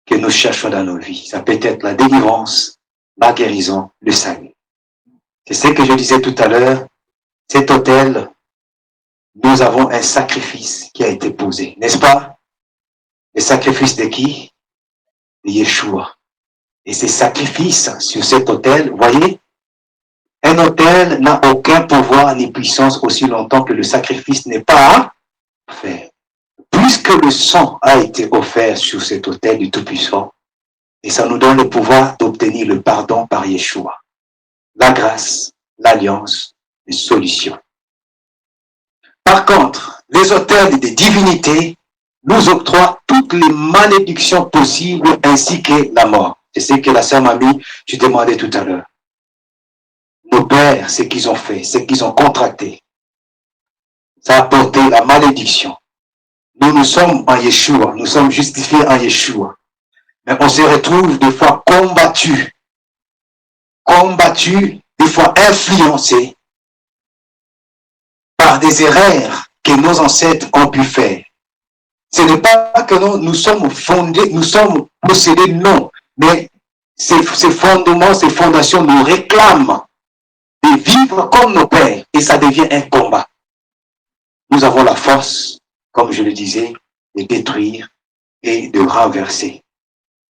que nous cherchons dans nos vies. Ça peut être la délivrance, la guérison, le salut. C'est ce que je disais tout à l'heure. Cet autel, nous avons un sacrifice qui a été posé, n'est-ce pas? Le sacrifice de qui? De Yeshua. Et ces sacrifices sur cet autel, voyez, un autel n'a aucun pouvoir ni puissance aussi longtemps que le sacrifice n'est pas faire. Puisque le sang a été offert sur cet autel du Tout-Puissant, et ça nous donne le pouvoir d'obtenir le pardon par Yeshua, la grâce, l'alliance, les solutions. Par contre, les autels des divinités nous octroient toutes les malédictions possibles ainsi que la mort. C'est ce que la sœur Mamie, tu demandais tout à l'heure. Nos pères, ce qu'ils ont fait, ce qu'ils ont contracté, ça a apporté la malédiction. Nous sommes en Yeshua, nous sommes justifiés en Yeshua. Mais on se retrouve des fois combattus, des fois influencés par des erreurs que nos ancêtres ont pu faire. Ce n'est pas que nous sommes fondés, nous sommes possédés, non. Mais ces fondements, ces fondations nous réclament de vivre comme nos pères. Et ça devient un combat. Nous avons la force, comme je le disais, de détruire et de renverser.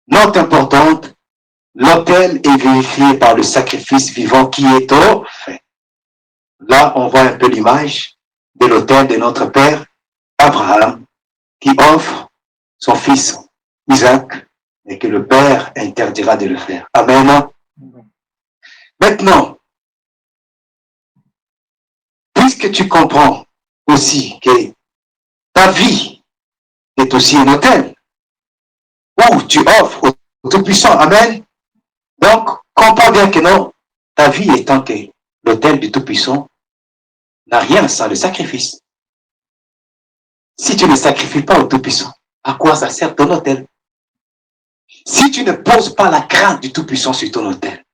Note importante, l'autel est vérifié par le sacrifice vivant qui est offert. Là, on voit un peu l'image de l'autel de notre père Abraham, qui offre son fils Isaac, et que le père interdira de le faire. Amen. Maintenant, puisque tu comprends aussi que ta vie est aussi un autel, où tu offres au Tout-Puissant. Amen. Donc, comprends bien que non, ta vie étant que l'autel du Tout-Puissant n'a rien sans le sacrifice. Si tu ne sacrifies pas au Tout-Puissant, à quoi ça sert ton autel? Si tu ne poses pas la crainte du Tout-Puissant sur ton autel,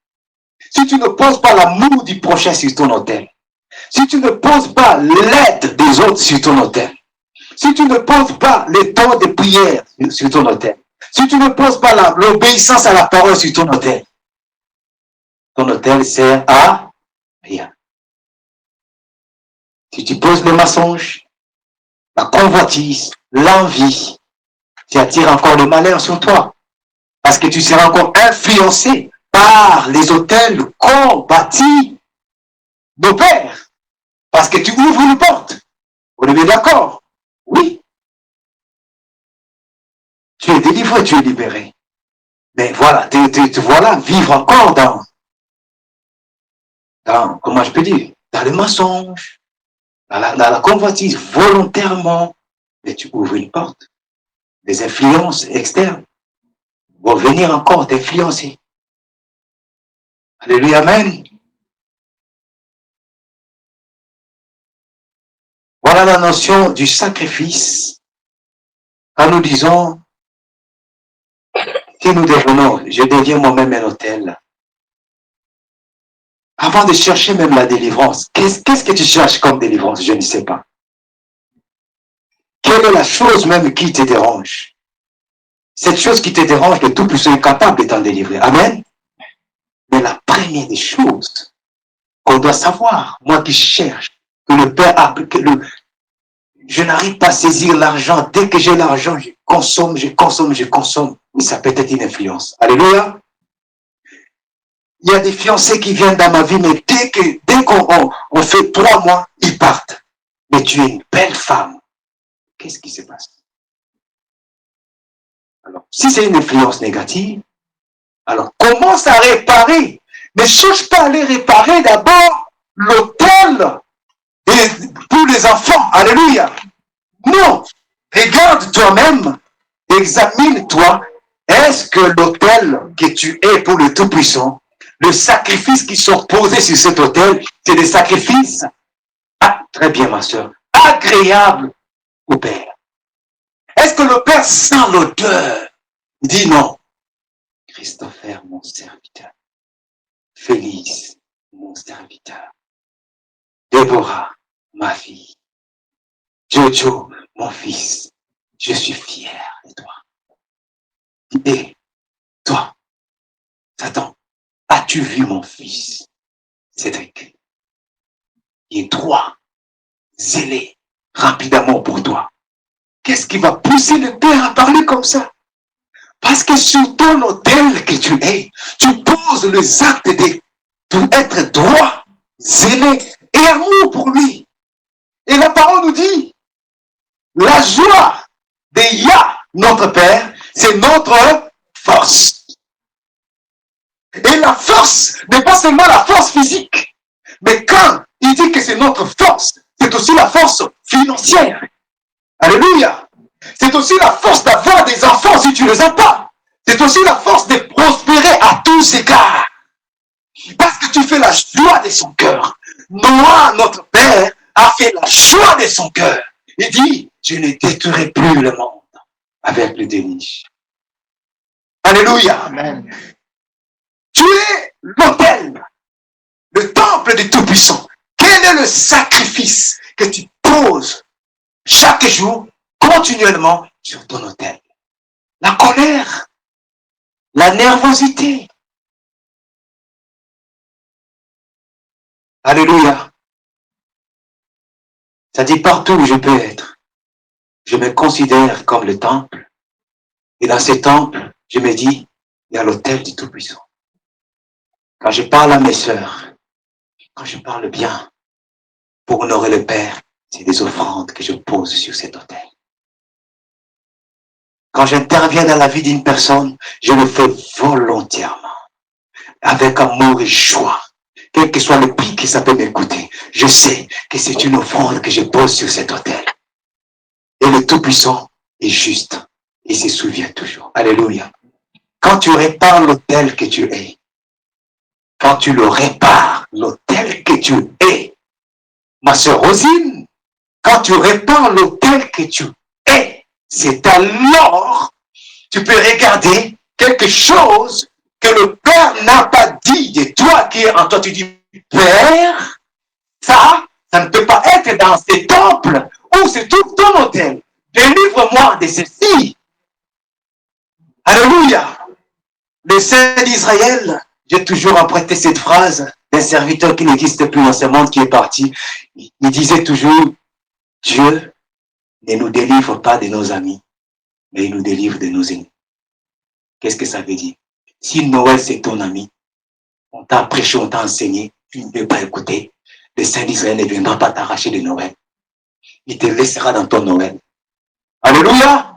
si tu ne poses pas l'amour du prochain sur ton autel, si tu ne poses pas l'aide des autres sur ton autel, si tu ne poses pas le temps de prière sur ton autel, si tu ne poses pas l'obéissance à la parole sur ton autel sert à rien. Si tu poses le mensonge, la convoitise, l'envie, tu attires encore le malheur sur toi. Parce que tu seras encore influencé par les autels qu'ont bâtis nos pères. Parce que tu ouvres une porte. On est bien d'accord? Oui. Tu es délivré, tu es libéré. Mais voilà, voilà vivre encore dans, comment je peux dire, dans le mensonge, dans la convoitise, volontairement. Mais tu ouvres une porte. Des influences externes vont venir encore t'influencer. Alléluia, amen. Voilà la notion du sacrifice. Quand nous disons que nous devenons, je deviens moi-même un autel. Avant de chercher même la délivrance, qu'est-ce que tu cherches comme délivrance? Je ne sais pas. Quelle est la chose même qui te dérange? Cette chose qui te dérange, le Tout-Puissant est capable de t'en délivrer. Amen. Mais la première des choses qu'on doit savoir, moi qui cherche, que le Père a, je n'arrive pas à saisir l'argent. Dès que j'ai l'argent, je consomme. Oui, ça peut être une influence. Alléluia. Il y a des fiancés qui viennent dans ma vie, mais dès qu'on fait 3 mois, ils partent. Mais tu es une belle femme. Qu'est-ce qui se passe? Alors, si c'est une influence négative, alors commence à réparer. Ne cherche pas à aller réparer d'abord l'autel pour les enfants. Alléluia. Non. Regarde toi-même. Examine-toi. Est-ce que l'autel que tu es pour le Tout-Puissant, le sacrifice qui sont posés sur cet autel, c'est des sacrifices, très bien ma soeur, agréables au Père. Est-ce que le Père sent l'odeur? Il dit non. Christopher, mon serviteur. Félix, mon serviteur. Déborah, ma fille. Jojo, mon fils. Je suis fier de toi. Et toi, Satan, as-tu vu mon fils, Cédric? Il est droit, zélé, rapidement pour toi. Qu'est-ce qui va pousser le Père à parler comme ça? Parce que sur ton autel que tu es, tu poses les actes pour être droit, zélé et amour pour lui. Et la parole nous dit La joie de Yah, notre Père, c'est notre force. Et la force n'est pas seulement la force physique, mais quand il dit que c'est notre force, c'est aussi la force financière. Alléluia. C'est aussi la force d'avoir des enfants si tu ne les as pas. C'est aussi la force de prospérer à tous égards. Parce que tu fais la joie de son cœur. Noah, notre Père, a fait la joie de son cœur. Il dit, je ne détruirai plus le monde avec le déni. Alléluia. Amen. Tu es l'autel, le temple du Tout-Puissant. Quel est le sacrifice que tu poses chaque jour, continuellement, sur ton autel? La colère, la nervosité. Alléluia. Ça dit partout où je peux être. Je me considère comme le temple. Et dans ce temple, je me dis, il y a l'autel du Tout-Puissant. Quand je parle à mes sœurs, quand je parle bien, pour honorer le Père, c'est des offrandes que je pose sur cet autel. Quand j'interviens dans la vie d'une personne, je le fais volontairement, avec amour et joie. Quel que soit le prix que ça peut m'écouter, je sais que c'est une offrande que je pose sur cet autel. Et le Tout-Puissant est juste. Il se souvient toujours. Alléluia. Quand tu répares l'autel que tu es, quand tu le répares, l'autel que tu es, ma sœur Rosine, quand tu répares l'autel que tu es, c'est alors tu peux regarder quelque chose que le Père n'a pas dit de toi qui est en toi. Tu dis, Père, ça ne peut pas être dans ces temples où c'est tout ton autel. Délivre-moi de ceci. Alléluia. Le Saint d'Israël, j'ai toujours emprunté cette phrase d'un serviteur qui n'existe plus dans ce monde, qui est parti. Il disait toujours, Dieu ne nous délivre pas de nos amis, mais il nous délivre de nos ennemis. Qu'est-ce que ça veut dire? Si Noël c'est ton ami, on t'a prêché, on t'a enseigné, tu ne peux pas écouter, le Saint d'Israël ne viendra pas t'arracher de Noël. Il te laissera dans ton Noël. Alléluia!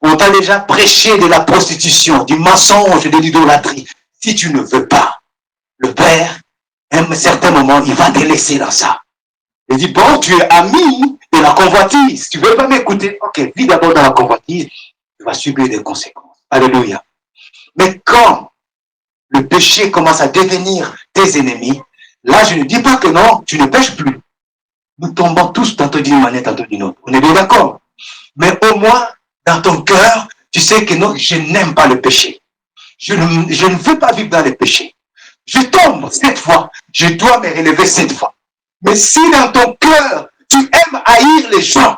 On t'a déjà prêché de la prostitution, du mensonge, de l'idolâtrie. Si tu ne veux pas, le Père, à un certain moment, il va te laisser dans ça. Il dit, bon, tu es ami de la convoitise. Tu ne veux pas m'écouter? Ok, vis d'abord dans la convoitise. Tu vas subir des conséquences. Alléluia. Mais quand le péché commence à devenir tes ennemis, là, je ne dis pas que non, tu ne pêches plus. Nous tombons tous tantôt d'une manière, tantôt d'une autre. On est bien d'accord? Mais au moins, dans ton cœur, tu sais que non, je n'aime pas le péché. Je ne veux pas vivre dans le péché. Je tombe 7 fois, je dois me relever 7 fois. Mais si dans ton cœur, tu aimes haïr les gens,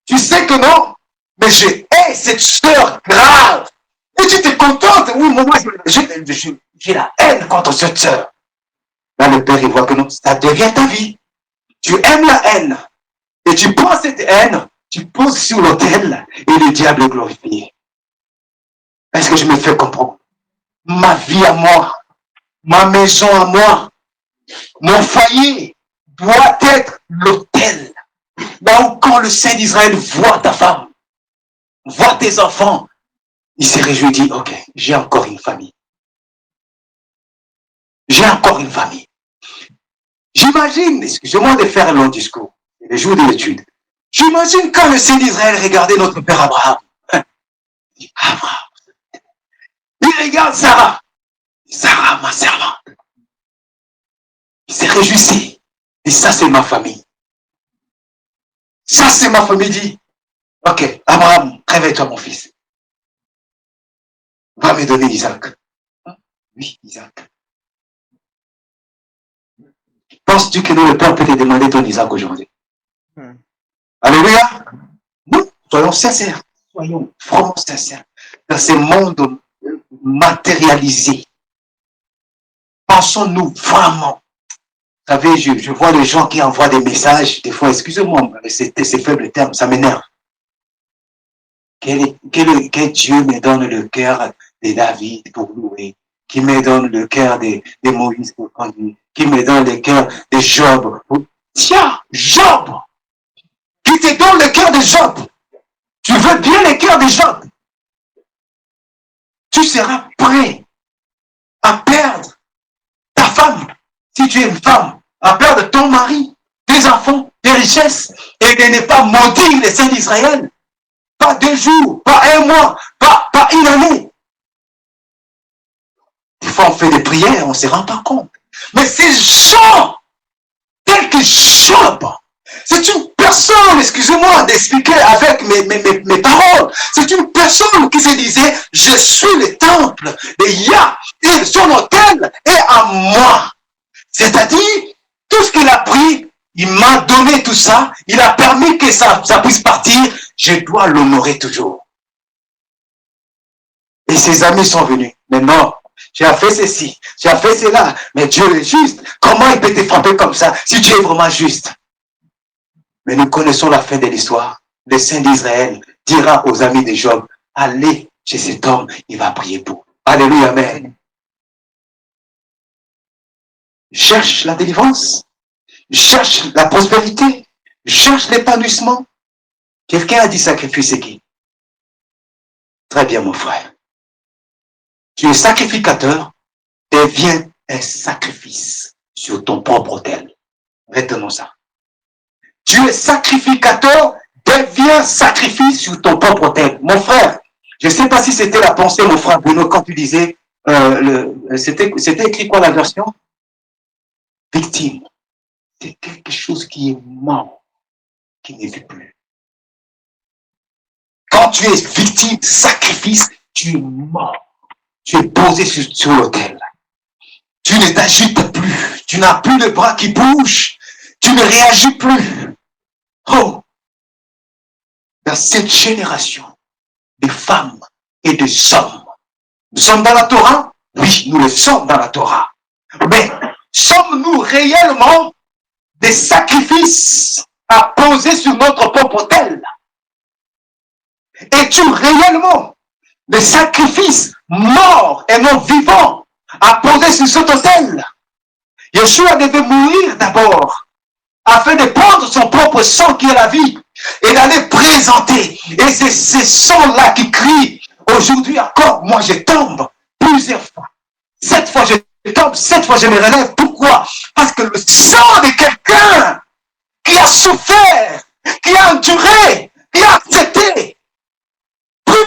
tu sais que non, mais je hais cette sœur grave. Et tu te contentes, oui, moi, j'ai la haine contre cette sœur. Là, le Père, il voit que non, ça devient ta vie. Tu aimes la haine. Et tu prends cette haine, tu poses sur l'autel et le diable est glorifié. Est-ce que je me fais comprendre? Ma vie à moi, ma maison à moi, mon foyer doit être l'autel. Là où quand le Saint d'Israël voit ta femme, voit tes enfants, il se réjouit, dit, ok, j'ai encore une famille. J'ai encore une famille. J'imagine, excusez-moi de faire un long discours, les jours de l'étude. J'imagine quand le Saint d'Israël regardait notre père Abraham. Il dit, Abraham. Il regarde Sarah. Sarah, ma servante. Il s'est réjoui. Et ça, c'est ma famille. Ça, c'est ma famille. Il dit, ok, Abraham, réveille-toi, mon fils. Va me donner Isaac. Oui, Isaac. Penses-tu que le Père peut te demander ton Isaac aujourd'hui? Alléluia. Nous, soyons sincères. Soyons vraiment sincères. Dans ce monde matérialisé, pensons-nous vraiment. Vous savez, je vois les gens qui envoient des messages, des fois, excusez-moi, ces faibles termes, ça m'énerve. Que Dieu me donne le cœur de David pour louer, qui me donne le cœur de Moïse pour conduire, qui me donne le cœur de Job. Tiens, Job, qui te donne le cœur de Job, Tu veux bien les cœurs des gens. Tu seras prêt à perdre ta femme, si tu es une femme, à perdre ton mari, tes enfants, tes richesses, et de ne pas maudire les saints d'Israël. Pas 2 jours, pas 1 mois, pas 1 année. Des fois, on fait des prières, on ne se rend pas compte. Mais ces gens, tels que Job, c'est une personne, excusez-moi d'expliquer avec mes paroles, c'est une personne qui se disait, je suis le temple de Yah, et son autel est à moi. C'est-à-dire, tout ce qu'il a pris, il m'a donné tout ça, il a permis que ça puisse partir, je dois l'honorer toujours. Et ses amis sont venus, mais non, tu as fait ceci, tu as fait cela, mais Dieu est juste. Comment il peut te frapper comme ça, si tu es vraiment juste? Mais nous connaissons la fin de l'histoire. Le Saint d'Israël dira aux amis de Job, allez chez cet homme, il va prier pour. Alléluia, amen. Cherche la délivrance, cherche la prospérité, cherche l'épanouissement. Quelqu'un a dit sacrifice, c'est qui? Très bien, mon frère. Tu es sacrificateur, deviens un sacrifice sur ton propre autel. Retenons ça. Tu es sacrificateur, deviens sacrifice sur ton propre autel. Mon frère, je ne sais pas si c'était la pensée, mon frère Bruno, quand tu disais, c'était écrit quoi la version? Victime. C'est quelque chose qui est mort, qui ne vit plus. Quand tu es victime, sacrifice, tu es mort. Tu es posé sur l'autel. Tu ne t'agites plus. Tu n'as plus de bras qui bougent. Tu ne réagis plus. Oh! Dans cette génération de femmes et de hommes, nous sommes dans la Torah? Oui, nous le sommes dans la Torah. Mais sommes-nous réellement des sacrifices à poser sur notre propre autel? Es-tu réellement des sacrifices morts et non vivants à poser sur cet autel? Yeshua devait mourir d'abord afin de prendre son propre sang qui est la vie et d'aller présenter. Et c'est ce sang-là qui crie aujourd'hui encore, moi je tombe plusieurs fois. 7 fois je tombe, 7 fois je me relève. Pourquoi? Parce que le sang de quelqu'un qui a souffert, qui a enduré, qui a accepté, prie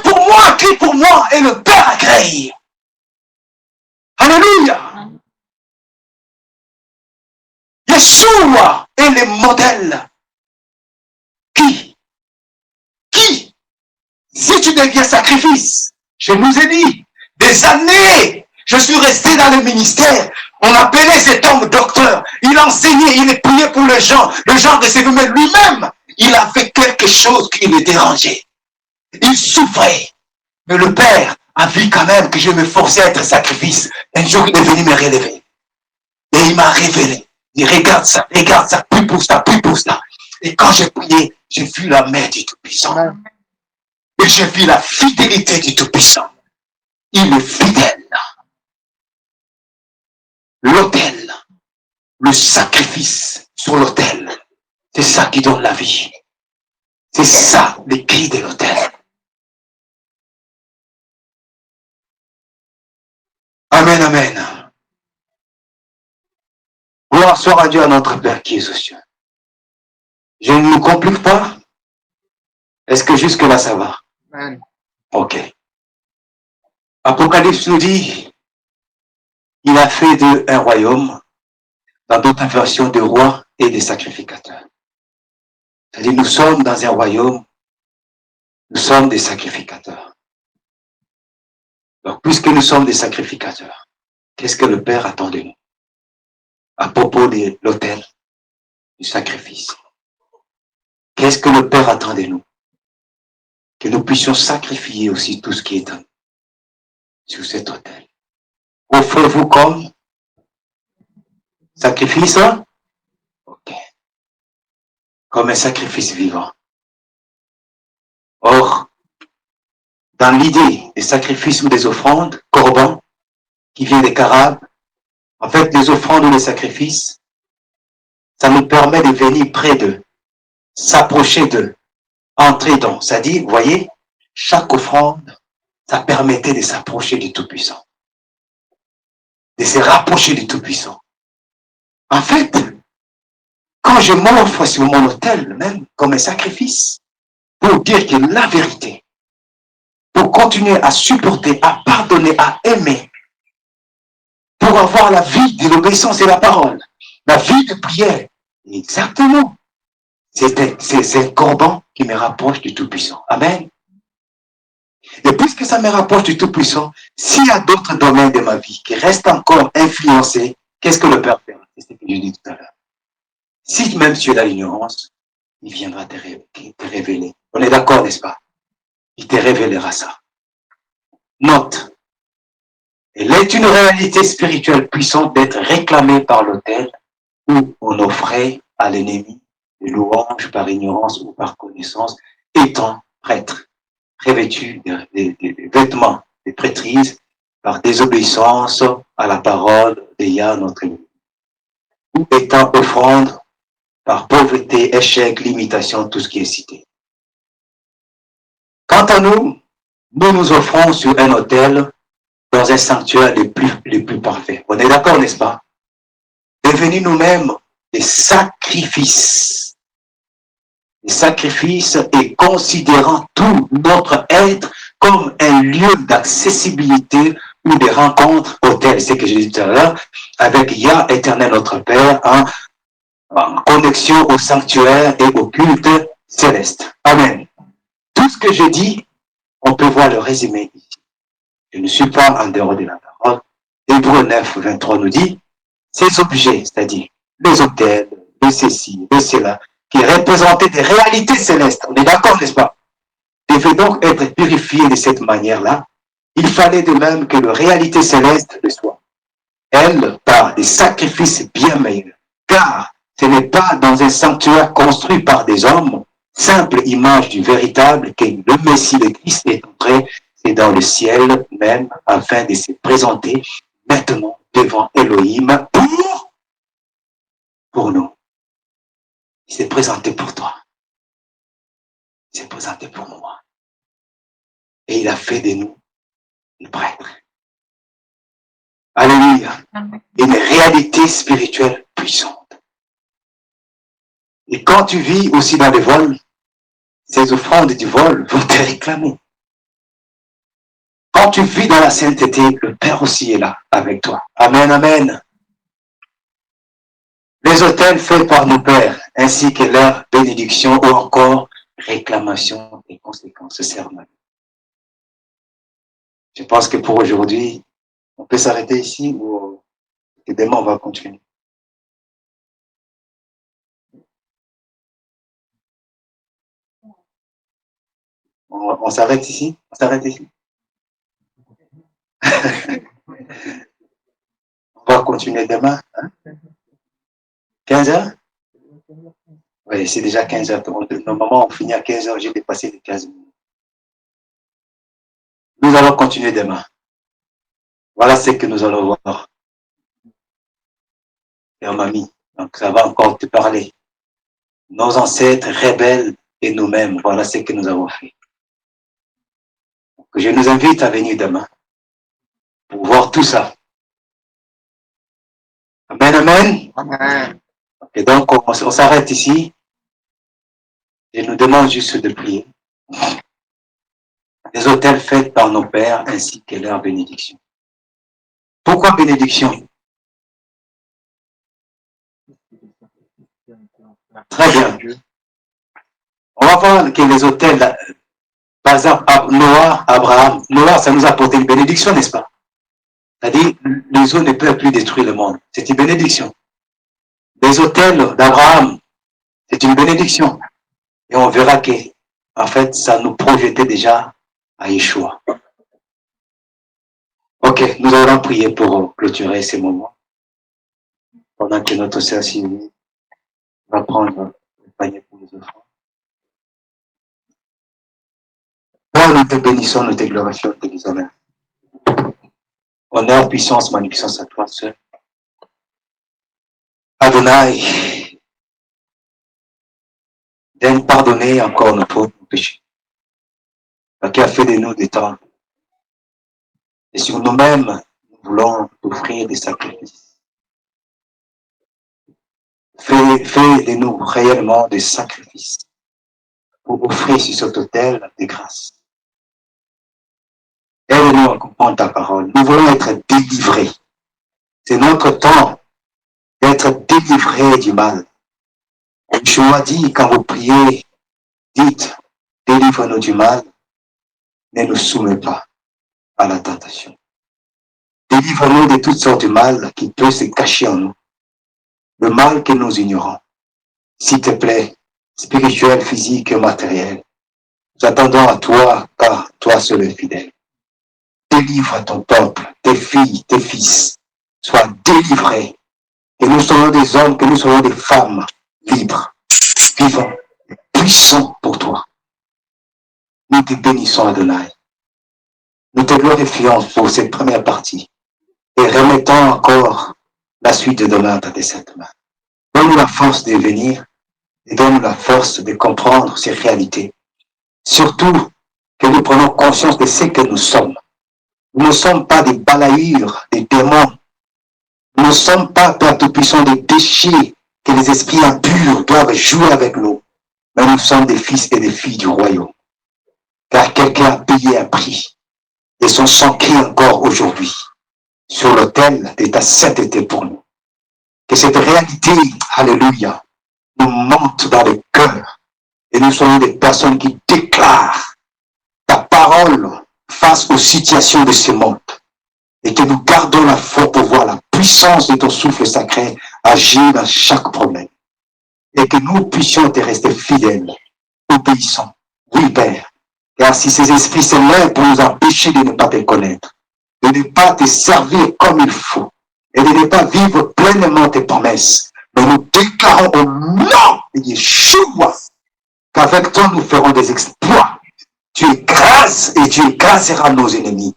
pour moi, et le Père agrée. Alléluia. Yeshua est le modèle. Qui, si tu deviens sacrifice, je nous ai dit, des années, je suis resté dans le ministère, on appelait cet homme docteur, il enseignait, il priait pour les gens recevaient, mais lui-même, il avait quelque chose qui le dérangeait. Il souffrait. Mais le Père a vu quand même que je me forçais à être sacrifice. Un jour, il est venu me relever. Et il m'a révélé. Il dit, regarde ça, plus pour ça, plus pour ça. Et quand j'ai prié, j'ai vu la main du Tout-Puissant. Et j'ai vu la fidélité du Tout-Puissant. Il est fidèle. L'autel, le sacrifice sur l'autel, c'est ça qui donne la vie. C'est ça, les cris de l'autel. Amen, amen. Gloire soit à Dieu, à notre Père qui est aux cieux. Je ne me complique pas. Est-ce que jusque-là, ça va? Amen. Ok. Apocalypse nous dit, il a fait d'eux un royaume, dans d'autres versions de rois et de sacrificateurs. C'est-à-dire, nous sommes dans un royaume, nous sommes des sacrificateurs. Donc, puisque nous sommes des sacrificateurs, qu'est-ce que le Père attend de nous? À propos de l'autel, du sacrifice. Qu'est-ce que le Père attend de nous? Que nous puissions sacrifier aussi tout ce qui est en nous, sur cet autel. Offrez-vous comme sacrifice, hein? Ok. Comme un sacrifice vivant. Or, dans l'idée des sacrifices ou des offrandes, corban, qui vient des Carabes, en fait, les offrandes ou les sacrifices, ça nous permet de venir près d'eux, s'approcher d'eux, entrer dans. Ça dit, vous voyez, chaque offrande, ça permettait de s'approcher du Tout-Puissant, de se rapprocher du Tout-Puissant. En fait, quand je m'offre sur mon autel, même comme un sacrifice, pour dire que la vérité, pour continuer à supporter, à pardonner, à aimer, pour avoir la vie de l'obéissance et la parole, la vie de prière, exactement. C'est un corban qui me rapproche du Tout-Puissant. Amen. Et puisque ça me rapproche du Tout-Puissant, s'il y a d'autres domaines de ma vie qui restent encore influencés, qu'est-ce que le Père fait? C'est ce que je dis tout à l'heure. Si même tu es dans l'ignorance, il viendra te révéler. On est d'accord, n'est-ce pas? Il te révélera ça. Note, elle est une réalité spirituelle puissante d'être réclamée par l'autel où on offrait à l'ennemi des louanges par ignorance ou par connaissance, étant prêtre, revêtu des vêtements de prêtrise par désobéissance à la parole de Yah, notre Dieu, ou étant offrande par pauvreté, échec, limitation, tout ce qui est cité. Quant à nous, nous nous offrons sur un autel dans un sanctuaire les plus parfaits. On est d'accord, n'est-ce pas? Devenus nous-mêmes des sacrifices. Des sacrifices et considérant tout notre être comme un lieu d'accessibilité ou de rencontre autel, c'est ce que j'ai dit tout à l'heure, avec Yah éternel notre Père, en connexion au sanctuaire et au culte céleste. Amen. Tout ce que je dis, on peut voir le résumé ici. Je ne suis pas en dehors de la parole. Hébreux 9, 23 nous dit, ces objets, c'est-à-dire les autels, le ceci, le cela, qui représentaient des réalités célestes, on est d'accord, n'est-ce pas? Devaient donc être purifiés de cette manière-là. Il fallait de même que la réalité céleste le soit. Elle, par des sacrifices bien meilleurs. Car ce n'est pas dans un sanctuaire construit par des hommes, simple image du véritable, que le Messie de Christ est entré, c'est dans le ciel même, afin de se présenter maintenant devant Elohim pour nous. Il s'est présenté pour toi. Il s'est présenté pour moi. Et il a fait de nous des prêtres. Alléluia. Une réalité spirituelle puissante. Et quand tu vis aussi dans le vol, ces offrandes du vol vont te réclamer. Quand tu vis dans la sainteté, le Père aussi est là avec toi. Amen, amen. Les autels faits par nos pères, ainsi que leur bénédiction ou encore réclamation et conséquences serment. Je pense que pour aujourd'hui, on peut s'arrêter ici ou demain on va continuer. On s'arrête ici? On s'arrête ici? On va continuer demain, hein? 15 heures? Oui, c'est déjà 15 heures. Normalement, on finit à 15 heures, j'ai dépassé les 15 minutes. Nous allons continuer demain. Voilà ce que nous allons voir. Père Mamie, donc ça va encore te parler. Nos ancêtres rebelles et nous-mêmes, voilà ce que nous avons fait. Donc, je nous invite à venir demain pour voir tout ça. Amen, amen. Amen. Et donc, on s'arrête ici. Je nous demande juste de prier. Les autels faits par nos pères ainsi que leur bénédiction. Pourquoi bénédiction? Très bien. On va voir que les autels, par exemple, Noah, Abraham, Noah, ça nous a apporté une bénédiction, n'est-ce pas? C'est-à-dire, les eaux ne peuvent plus détruire le monde. C'est une bénédiction. Les autels d'Abraham, c'est une bénédiction. Et on verra que, en fait, ça nous projetait déjà à Yeshua. Ok, nous allons prier pour clôturer ces moments. Pendant que notre sœur Sylvie va prendre le panier pour les offrandes. Père, nous te bénissons, nous te glorifions, nous te disons. Honneur, puissance, magnificence à toi seul. Adonai, donne pardonner encore nos fautes, péchés, qui a fait de nous des temples. Et sur nous-mêmes, nous voulons offrir des sacrifices. Fais de nous réellement des sacrifices pour offrir sur cet autel des grâces. Aide-nous à comprendre ta parole. Nous voulons être délivrés. C'est notre temps d'être délivrés du mal. Yeshua dit, quand vous priez, dites, délivre-nous du mal, ne nous soumets pas à la tentation. Délivre-nous de toutes sortes de mal qui peut se cacher en nous. Le mal que nous ignorons. S'il te plaît, spirituel, physique et matériel. Nous attendons à toi, car toi seul es fidèle. Délivre ton peuple, tes filles, tes fils. Sois délivrés. Que nous soyons des hommes, que nous soyons des femmes libres, vivants, puissants pour toi. Nous te bénissons, Adonai. Nous te glorifions pour cette première partie et remettons encore la suite de demain dans tes saintes mains. Donne-nous la force de venir et donne-nous la force de comprendre ces réalités. Surtout que nous prenons conscience de ce que nous sommes. Nous ne sommes pas des balayures, des démons. Nous ne sommes pas, Père Tout-Puissant, des déchets que les esprits impurs doivent jouer avec nous. Mais nous sommes des fils et des filles du royaume. Car quelqu'un a payé un prix. Et son sang crie encore aujourd'hui sur l'autel de ta sainteté pour nous. Que cette réalité, alléluia, nous monte dans le cœur. Et nous soyons des personnes qui déclarent ta parole face aux situations de ce monde. Et que nous gardons la foi pour voir la puissance de ton souffle sacré agir dans chaque problème. Et que nous puissions te rester fidèles, obéissants. Oui, Père. Car si ces esprits se lèvent pour nous empêcher de ne pas te connaître, de ne pas te servir comme il faut, et de ne pas vivre pleinement tes promesses, mais nous déclarons au nom de Yeshua qu'avec toi nous ferons des exploits. Tu écrases et tu écraseras nos ennemis.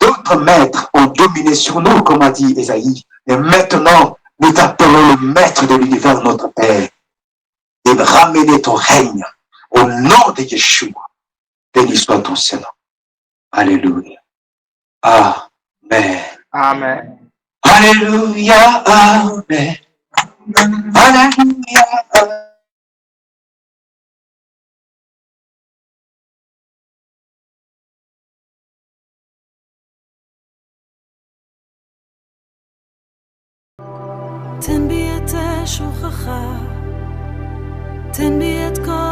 D'autres maîtres ont dominé sur nous, comme a dit Esaïe. Et maintenant, nous t'appelons le maître de l'univers, notre Père, et de ramener ton règne au nom de Yeshua. Béni soit ton Seigneur. Alléluia. Amen. Amen. Alléluia. Amen. Alléluia. Amen. תן בי את שוכחה, תן בי את כל